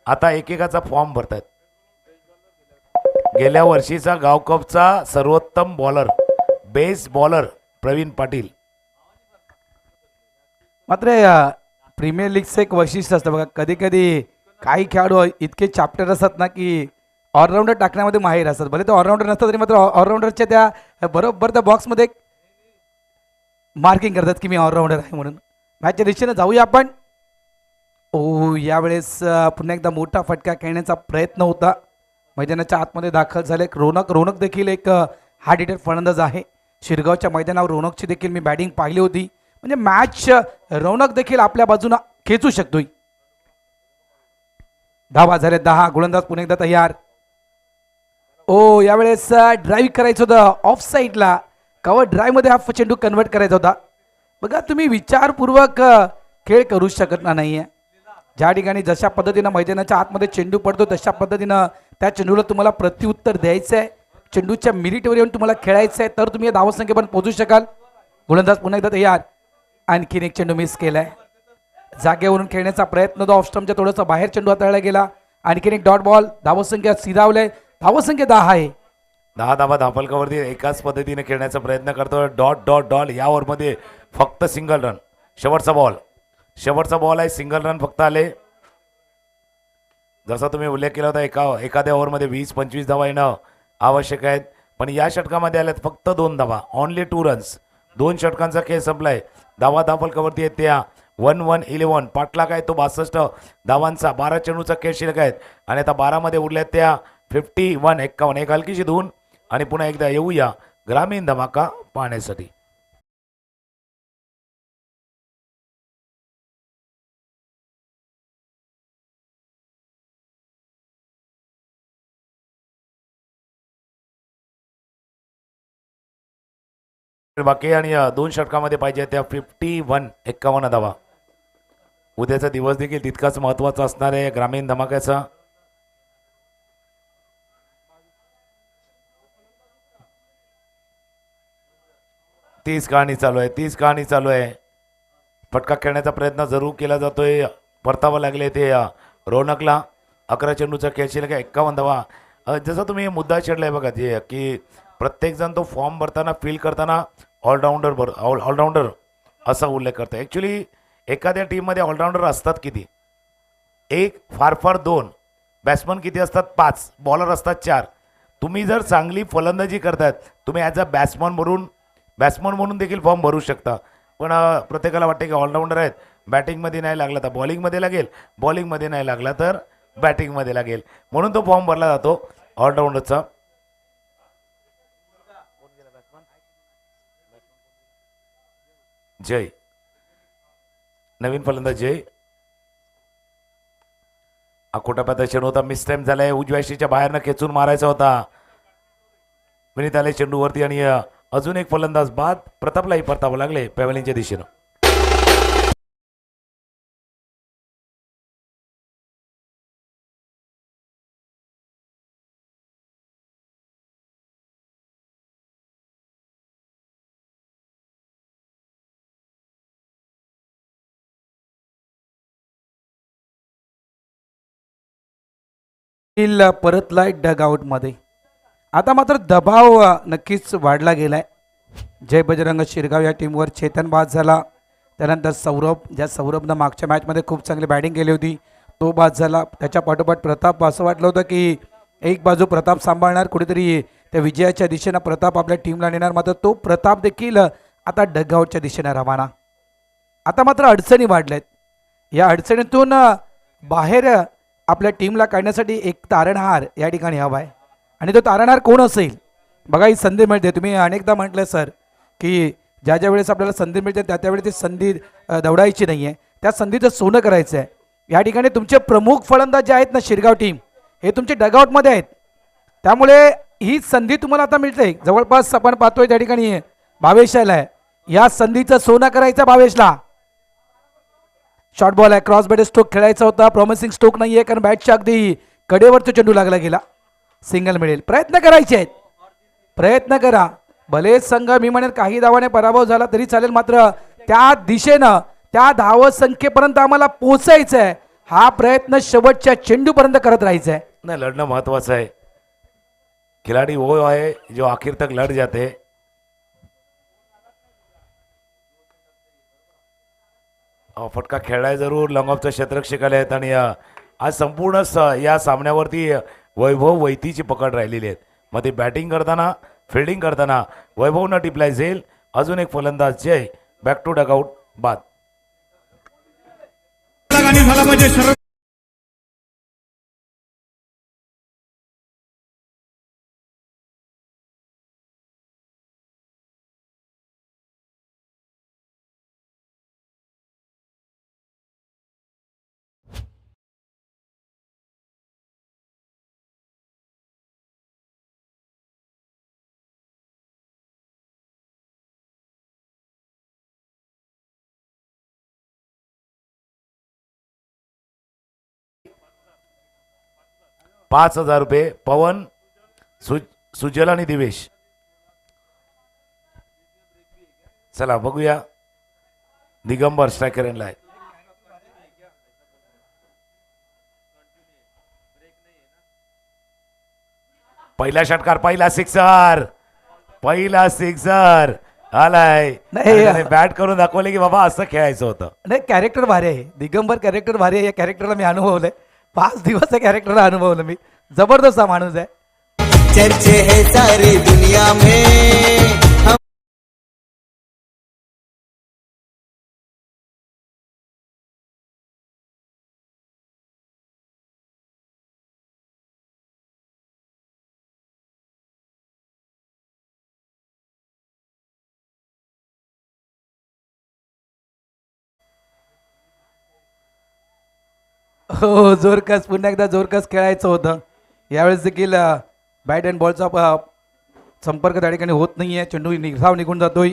आता एकेकाचा फॉर्म भरतात. गेल्या वर्षीचा गाव कपचा सर्वोत्तम bowler, best bowler Pravin Patil. मात्र प्रीमियर लीगचं एक वैशिष्ट्य असतं बघा, कधी कधी काही खेळाडू इतके चॅप्टर असतात ना की ऑलराऊंडर टाकण्यामध्ये माहीर असतात. भले ते ऑलराऊंडर नसतात तरी मात्र ऑलराऊंडरच्या त्या बरोबर त्या बॉक्समध्ये मार्किंग करतात की मी ऑलराऊंडर आहे म्हणून. मॅचच्या दिशेने जाऊया आपण. ओ यावेळेस पुन्हा एकदा मोठा फटका खेळण्याचा प्रयत्न होता. मैदानाच्या आतमध्ये दाखल झाले रोनक देखील एक हार्ड हिटर फलंदाज आहे. शिरगावच्या मैदानावर रोनकची देखील मी बॅटिंग पाहिली होती. म्हणजे मॅच रौनक देखील आपल्या बाजूला खेचू शकतोय. धावा झाले 10. गोलंदाज पुन्हा एकदा तयार. ओ यावेळेस ड्राईव्ह करायचं होतं ऑफ साईडला. कव्हर ड्राईव्ह मध्ये हा चेंडू कन्वर्ट करायचा होता. बघा तुम्ही विचारपूर्वक खेळ करू शकत नाहीये. ज्या ठिकाणी जशा पद्धतीनं मैदानाच्या आतमध्ये चेंडू पडतो तशा पद्धतीनं त्या चेंडूला तुम्हाला प्रत्युत्तर द्यायचं आहे. चेंडूच्या मिरिटवर येऊन तुम्हाला खेळायचं आहे तर तुम्ही या धावसंख्येपर्यंत पोहोचू शकाल. गोलंदाज पुन्हा एकदा तयार. आणखीन एक चेंडू मिस केलाय. जागेवरून खेळण्याचा प्रयत्न होता. ऑफ स्टंपच्या थोडासा बाहेर चेंडू हाताळला गेला. आणखीन एक डॉट बॉल. धावसंख्या सिधावलंय. धावसंख्या 10 आहे. 10 धावा धापलकावरती एकाच पद्धतीने खेळण्याचा प्रयत्न करतो. डॉट डॉट डॉट या ओव्हरमध्ये फक्त सिंगल रन. शेवटचा बॉल आहे. सिंगल रन फक्त आले. जसा तुम्ही उल्लेख केला होता एखाद्या ओव्हरमध्ये 20-25 धावा येणं आवश्यक आहेत. पण या षटकामध्ये आल्यात फक्त 2 धावा. Only 2 runs. 2 षटकांचा खेळ संपलाय. धावा धापलकावरती आहेत त्या 1-1-11. पाटलाग आहे तो 62 धावांचा. 12 चेंडूचा खेळ शिल्लक आहेत आणि आता 12 मध्ये उरल्यात त्या 51-51. एक हलकीशी धून आणि पुन्हा एकदा येऊया ग्रामीण धमाका पाहण्यासाठी. बाकी आणि 2 षटकामध्ये पाहिजे त्या 51-51 धावा. उद्याचा दिवस देखील तितकाच महत्त्वाचा असणार आहे ग्रामीण धमाक्याचा. तीच कहाणी चालू आहे. फटका खेळण्याचा प्रयत्न जरूर केला जातोय. परतावं लागले ते रौनकला. 11 चेंडूचा खेळ शिल्लक आहे. 51 धावा. जसं तुम्ही मुद्दा छेडलाय बघा जे की प्रत्येकजण तो फॉर्म भरताना फील करताना ऑलराऊंडर असा उल्लेख करतो. ॲक्च्युली एखाद्या टीममध्ये ऑलराऊंडर असतात किती? 1 फार 2. बॅट्समन किती असतात? 5. बॉलर असतात 4. तुम्ही जर चांगली फलंदाजी करतायत तुम्ही ॲज अ बॅट्समन म्हणून देखील फॉर्म भरू शकता. पण प्रत्येकाला वाटते की ऑलराऊंडर आहेत. बॅटिंगमध्ये नाही लागला तर बॉलिंगमध्ये लागेल. बॉलिंगमध्ये नाही लागला तर बॅटिंगमध्ये लागेल. म्हणून तो फॉर्म भरला जातो ऑलराऊंडरचा. जय नवीन फलंदाज जय. अकोटाप्याचा चेंडू होता. मिस टाइम झालाय. उजव्या शीच्या बाहेरनं खेचून मारायचा होता. विनीत आले चेंडूवरती आणि अजून एक फलंदाज बाद. प्रतापलाही परतावं लागले पॅव्हलिनच्या दिशेनं. परतलाय डगआउटमध्ये. आता मात्र दबाव नक्कीच वाढला गेलाय. जय बजरंग शिरगाव या टीमवर चेतन बाद झाला. त्यानंतर सौरभनं मागच्या मॅचमध्ये खूप चांगली बॅटिंग केली होती तो बाद झाला. त्याच्या पाठोपाठ प्रताप. असं वाटलं होतं की एक बाजू प्रताप सांभाळणार कुठेतरी त्या विजयाच्या दिशेनं प्रताप आपल्या टीमला नेणार. मात्र तो प्रताप देखील आता डगआउटच्या दिशेनं रवाना. आता मात्र अडचणी वाढल्यात. या अडचणीतून बाहेर आपल्या टीमला काढण्यासाठी एक तारणहार या ठिकाणी हवा आहे. आणि तो तारणहार कोण असेल? बघा ही संधी मिळते. तुम्ही अनेकदा म्हटलं सर की ज्या वेळेस आपल्याला संधी मिळते त्या वेळेस ती संधी दवडायची नाही आहे. त्या संधीचं सोनं करायचं आहे. या ठिकाणी तुमचे प्रमुख फलंदाज जे आहेत ना शिरगाव टीम हे तुमचे डगआउटमध्ये आहेत. त्यामुळे ही संधी तुम्हाला आता मिळते. जवळपास आपण पाहतोय त्या ठिकाणी भावेश आलाय. या संधीचं सोनं करायचं भावेशला. शॉर्ट बॉल आहे. क्रॉस बॅट स्ट्रोक खेळायचा होता. प्रॉमिसिंग स्ट्रोक नाही आहे कारण बॅटच्या अगदी कडेवरचा चेंडू लागला गेला. सिंगल मिळेल. प्रयत्न करायचे आहेत. प्रयत्न करा. भले संघ मी म्हणेन काही धावाने पराभव झाला तरी चालेल मात्र त्या दिशेनं त्या धावसंख्येपर्यंत आम्हाला पोहोचायचं आहे. हा प्रयत्न शेवटच्या चेंडूपर्यंत करत राहायचा आहे. नाही लढणं महत्वाचं आहे. खिलाडी वो आहे जो आखिर तक लढ जाते. फटका खेळलाय जरूर. लॉंग ऑफचं क्षेत्ररक्षक आले आहेत आणि आज संपूर्ण या सामन्यावरती वैभव वैतीची पकड राहिलेली आहेत. मग ते बॅटिंग करताना फिल्डिंग करताना वैभवनं टिपलाय झेल. अजून एक फलंदाज जय बॅक टू डगआउट बाद. झाला पाहिजे शरद. 5,000 रुपये पवन सुजल आणि दिवेश. चला बघूया. दिगंबर स्ट्रायकर एंडला आहे. पहिला षटकार पहिला सिक्सर आलाय. नाही. बॅट करून दाखवले की बाबा असं खेळायचं होतं. नाही कॅरेक्टर भारी आहे. दिगंबर कॅरेक्टर भारी आहे. या कॅरेक्टरला मी अनुभवलंय. 5 दिवस या कॅरेक्टरला अनुभवलं मी. जबरदस्त हा माणूस आहे. चर्चे है सारी दुनिया में. हो जोरकस पुन्हा एकदा जोरकस खेळायचं होतं. यावेळेस देखील बॅट अँड बॉलचा संपर्क त्या ठिकाणी होत नाहीये. चेंडू निर्धाव निघून जातोय.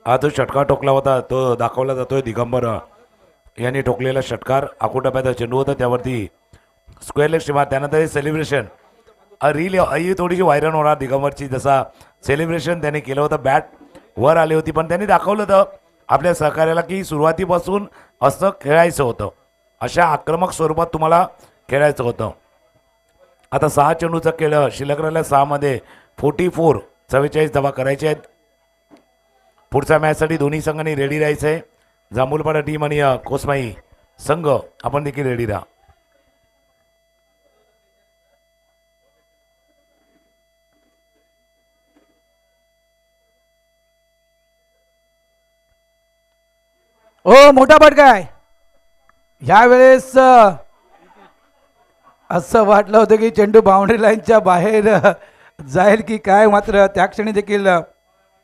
हा जो षटकार ठोकला होता तो दाखवला जातोय. दिगंबर यांनी ठोकलेला षटकार आकुटप्याचा चेंडू होता त्यावरती स्क्वेअर लेग सीमा. त्यानंतर सेलिब्रेशन रील ही थोडीशी व्हायरल होणार दिगंबरची. जसा सेलिब्रेशन त्यांनी केलं होतं. बॅट वर आली होती पण त्यांनी दाखवलं होतं आपल्या सहकार्याला की सुरुवातीपासून असं खेळायचं होतं. अशा आक्रमक स्वरूपात तुम्हाला खेळायचं होतं. आता 6 चेंडूचा खेळ शिल्लक राहिला. 6 मध्ये 44 धावा करायचे आहेत. पुढच्या मॅचसाठी दोन्ही संघांनी रेडी राहायचं आहे. जांभूलपाडा टीम आणि कोसमाई संघ आपण देखील रेडी राहा. ओ मोठा फटका आहे. यावेळेस असं वाटलं होतं की चेंडू बाउंड्री लाईनच्या बाहेर जाईल की काय. मात्र त्या क्षणी देखील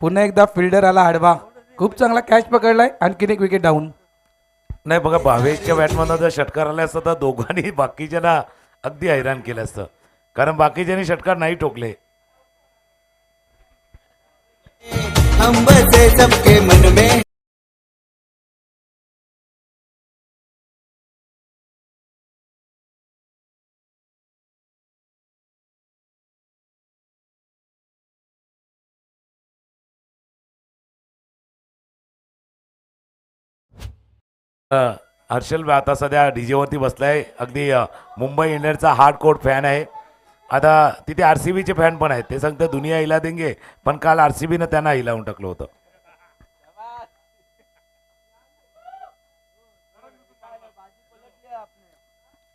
पुन्हा एकदा फिल्डर आला आडवा. खूप चांगला कॅच पकडलाय. आणखीन एक विकेट डाऊन. नाही बघा भावेशच्या बॅटमधनं जर षटकार आला असतं तर दोघांनी बाकीच्यांना अगदी हैराण केलं असतं. कारण बाकीच्यांनी षटकार नाही ठोकले. हम बसे सबके मन में. हर्षल आता सध्या डीजेवरती बसलाय. अगदी मुंबई इंडियन्सचा हार्ड कोर फॅन आहे. आता तिथे RCBचे फॅन पण आहेत. ते सांगतात दुनिया हिला देंगे पण काल RCBनं त्यांना हिलावून टाकलं होतं.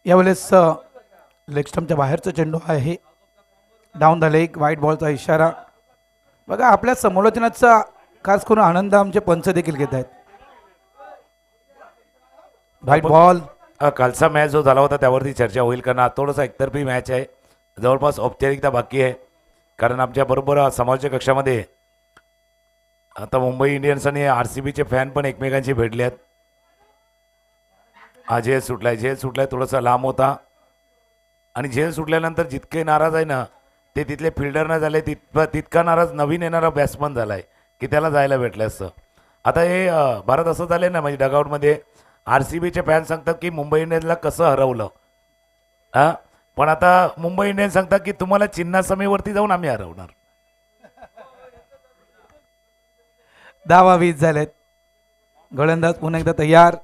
यावेळेस लेग स्टंपच्या बाहेरचा चेंडू आहे. Down the leg. व्हाईट बॉलचा इशारा. बघा आपल्या समालोचनाचा खास करून आनंद आमचे पंच देखील घेत आहेत. White ball. कालचा मॅच जो झाला होता त्यावरती चर्चा होईल कारण आज थोडासा एकतर्फी मॅच आहे. जवळपास औपचारिकता बाकी आहे. कारण आमच्याबरोबर समाजच्या कक्षामध्ये आता मुंबई इंडियन्स आणि RCBचे फॅन पण एकमेकांशी भेटले आहेत. हा झेल सुटलाय थोडासा लांब होता. आणि झेल सुटल्यानंतर जितके नाराज आहे ना ते तिथले फिल्डर नाही झाले तितका नाराज नवीन येणारा बॅट्समन झाला आहे की त्याला जायला भेटलं असतं. आता हे भारत असं झालं ना म्हणजे डगआउटमध्ये RCBचे फॅन सांगतात की मुंबई इंडियन्सला कसं हरवलं. हां पण आता मुंबई इंडियन्स सांगतात की तुम्हाला चिन्हासमीवरती जाऊन आम्ही हरवणार. 10-20 झालेत. गोलंदाज पुन्हा एकदा तयार.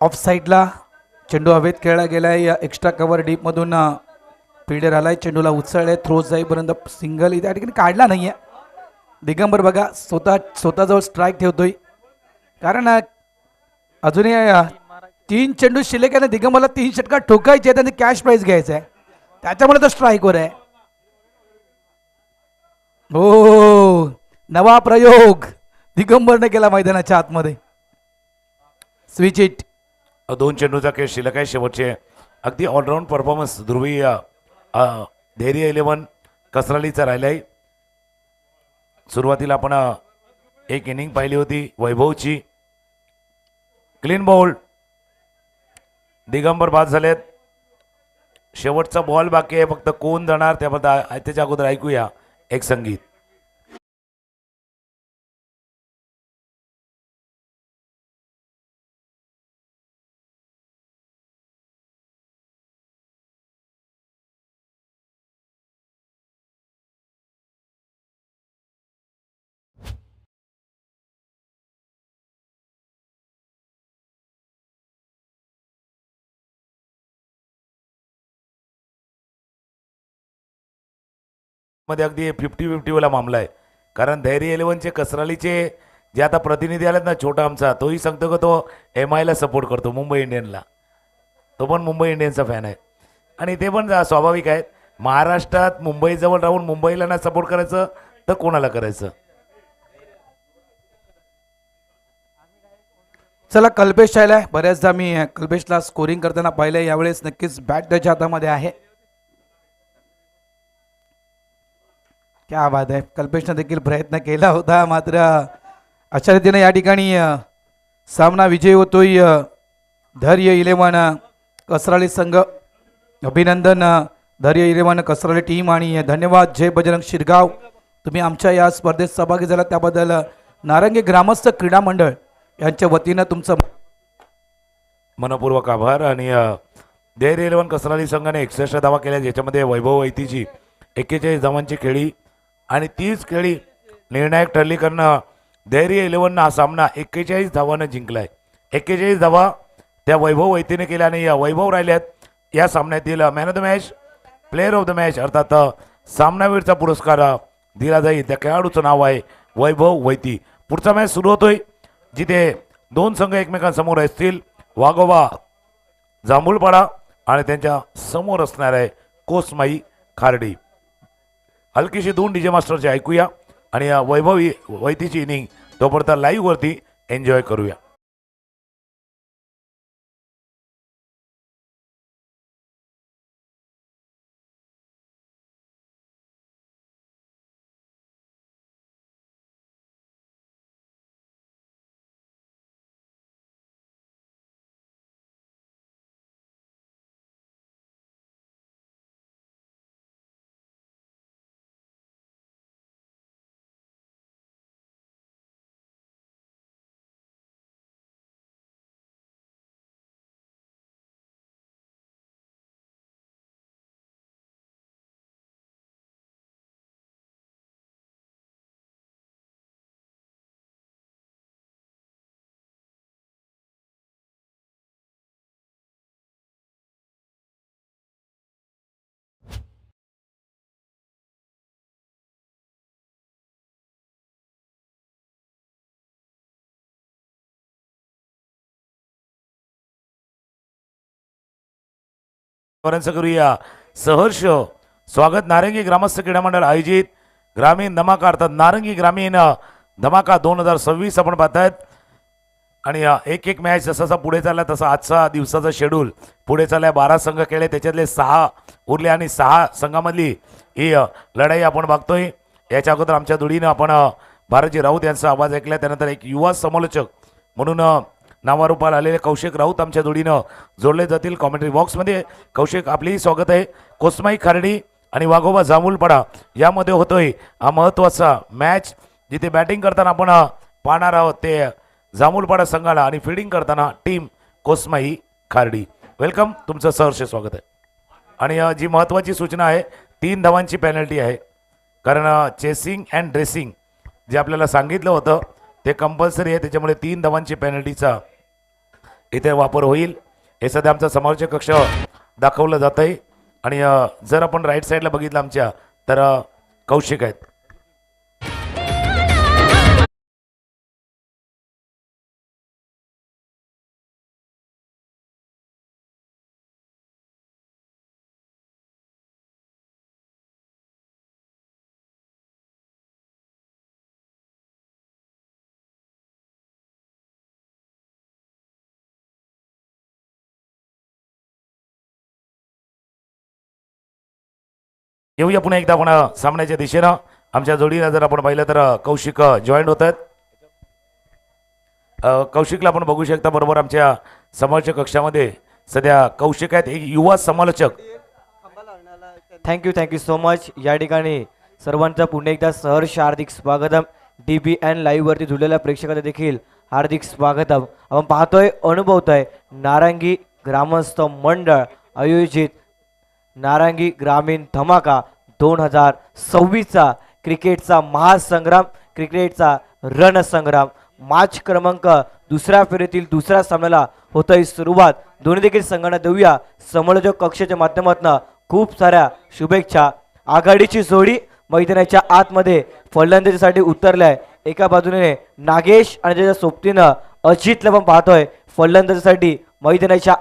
ऑफ साईडला चेंडू हवेत खेळला गेलाय. एक्स्ट्रा कव्हर डीप मधून फिल्डर आलाय. चेंडूला उचलले. थ्रो जाईपर्यंत सिंगल इथे ठिकाणी काढला नाहीये. दिगंबर बघा स्वतःजवळ स्ट्राईक ठेवतोय. कारण अजूनही 3 चेंडू शिल्लक आहे ना, दिगंबरला 3 षटकार ठोकायचे आहेत आणि कॅश प्राइज घ्यायचं आहे, त्याच्यामुळे तो स्ट्राईकवर आहे. हो, नवा प्रयोग दिगंबरने केला मैदानाच्या आतमध्ये. Switch it. 2 चेंडूचा खेळ शिल्लक आहे. शेवटचे अगदी ऑलराऊंड परफॉर्मन्स ध्रुवी धैर्य 11 कसरालीचा राहिला आहे. सुरुवातीला आपण एक इनिंग पाहिली होती वैभवची. क्लीन बॉल, दिगंबर बाद झालेत. शेवटचा बॉल बाकी आहे, फक्त कोण जाणार त्याबद्दल त्याच्या अगोदर ऐकूया एक संगीत. मध्ये अगदी 50-50 वाला मामला आहे. कारण धैर्य 11चे कसरालीचे जे आता प्रतिनिधी आलेत ना, छोटा आमचा तोही सांगतो का तो MIला सपोर्ट करतो, मुंबई इंडियनला. तो पण मुंबई इंडियन्सचा फॅन आहे आणि ते पण स्वाभाविक आहे. महाराष्ट्रात मुंबईजवळ राहून मुंबईला ना सपोर्ट करायचं तर कोणाला करायचं. चला, कल्पेश आलाय. बऱ्याचदा मी कल्पेशला स्कोरिंग करताना पाहिलं, यावेळेस नक्कीच बॅट त्याच्या हातामध्ये आहे. क्या बात आहे, कल्पेशने देखील प्रयत्न केला होता, मात्र अशा रीतीने या ठिकाणी सामना विजयी होतोय धैर्य 11 कसराली संघ. अभिनंदन धैर्य 11 कसराली टीम आणि धन्यवाद जय बजरंग शिरगाव, तुम्ही आमच्या या स्पर्धेत सहभागी झाला त्याबद्दल. नारंगी ग्रामस्थ क्रीडा मंडळ यांच्या वतीनं तुमचं मनपूर्वक आभार. आणि धैर्य 11 कसराली संघाने 61 धावा केल्या, ज्याच्यामध्ये वैभव वैतीची 41 धावांची खेळी आणि 30 खेळी निर्णायक ठरली. कारण धैर्य 11 हा सामना 41 धावानं जिंकलाय. 41 धावा त्या वैभव वैतीने केल्या आणि या वैभव राहिल्यात या सामन्यातील man of the match, player of the match अर्थात सामनावीरचा पुरस्कार दिला जाईल. त्या खेळाडूचं नाव आहे वैभव वैती. पुढचा मॅच सुरू होतोय जिथे 2 संघ एकमेकांसमोर असतील. वाघोबा जांभूळपाडा आणि त्यांच्या समोर असणार आहे कोसमाई खार्डी. हलकीशी 2 DJ मास्टरचे ऐकूया आणि वैभवी वैतीची इनिंग तोपर्यंत लाईव्ह वरती एन्जॉय करूया. करूया सहर्ष स्वागत. नारंगी ग्रामस्थ क्रीडा मंडळ आयोजित ग्रामीण धमाका अर्थात नारंगी ग्रामीण धमाका 2026 आपण पाहतायत. आणि एक मॅच जसा पुढे चालला तसा आजचा दिवसाचा शेड्यूल पुढे चाललाय. 12 संघ खेळले, त्याच्यातले 6 उरले आणि 6 संघामधली ही लढाई आपण बघतोय. याच्या अगोदर आमच्या जोडीनं आपण भारतजी राऊत यांचा आवाज ऐकला. त्यानंतर एक युवा समालोचक म्हणून नावारूपाला आलेले कौशिक राऊत आमच्या जोडीनं जोडले जातील कॉमेंट्री बॉक्समध्ये. कौशिक, आपलेही स्वागत आहे. कोसमाई खार्डी आणि वाघोबा जांभूळपाडा यामध्ये होतोय हा महत्त्वाचा मॅच, जिथे बॅटिंग करताना आपण पाहणार आहोत ते जांभूळपाडा संघाला आणि फिल्डिंग करताना टीम कोसमाई खार्डी. वेलकम, तुमचं सहर्ष स्वागत आहे. आणि जी महत्त्वाची सूचना आहे, 3 धावांची पेनल्टी आहे. कारण चेसिंग अँड ड्रेसिंग जे आपल्याला सांगितलं होतं ते कंपल्सरी आहे, त्याच्यामुळे 3 धावांची पेनल्टीचा इथे वापर होईल. हे सध्या आमचा समालोचक कक्ष दाखवलं जात आहे. आणि जर आपण राईट साईडला बघितलं आमच्या तर कौशिक आहेत. येऊया पुन्हा एकदा आपण सामन्याच्या दिशेनं. आमच्या जोडीनं जर आपण पाहिलं तर कौशिक जॉईंट होत आहेत. कौशिकला आपण बघू शकता बरोबर आमच्या समालोचक कक्षामध्ये सध्या कौशिक आहेत, एक युवा समालोचक. Thank you so much. या ठिकाणी सर्वांचं पुन्हा एकदा सहर्ष हार्दिक स्वागतम. DBN लाईव्हवरती जुळलेल्या प्रेक्षकांचं देखील हार्दिक स्वागतम. आपण पाहतोय अनुभवतोय नारांगी ग्रामस्थ मंडळ आयोजित नारांगी ग्रामीण धमाका 2026चा क्रिकेटचा महासंग्राम, क्रिकेटचा रणसंग्राम. मॅच क्रमांक दुसऱ्या फेरीतील दुसऱ्या सामन्याला होतोय सुरुवात. दोन्ही देखील संघांना देऊया समालोचक कक्षाच्या माध्यमातून खूप साऱ्या शुभेच्छा. आघाडीची जोडी मैदानाच्या आतमध्ये फलंदाजीसाठी उतरलाय. एका बाजूने नागेश आणि त्याच्या सोबतीनं अजितला पण पाहतोय फलंदाजीसाठी मैदानाच्या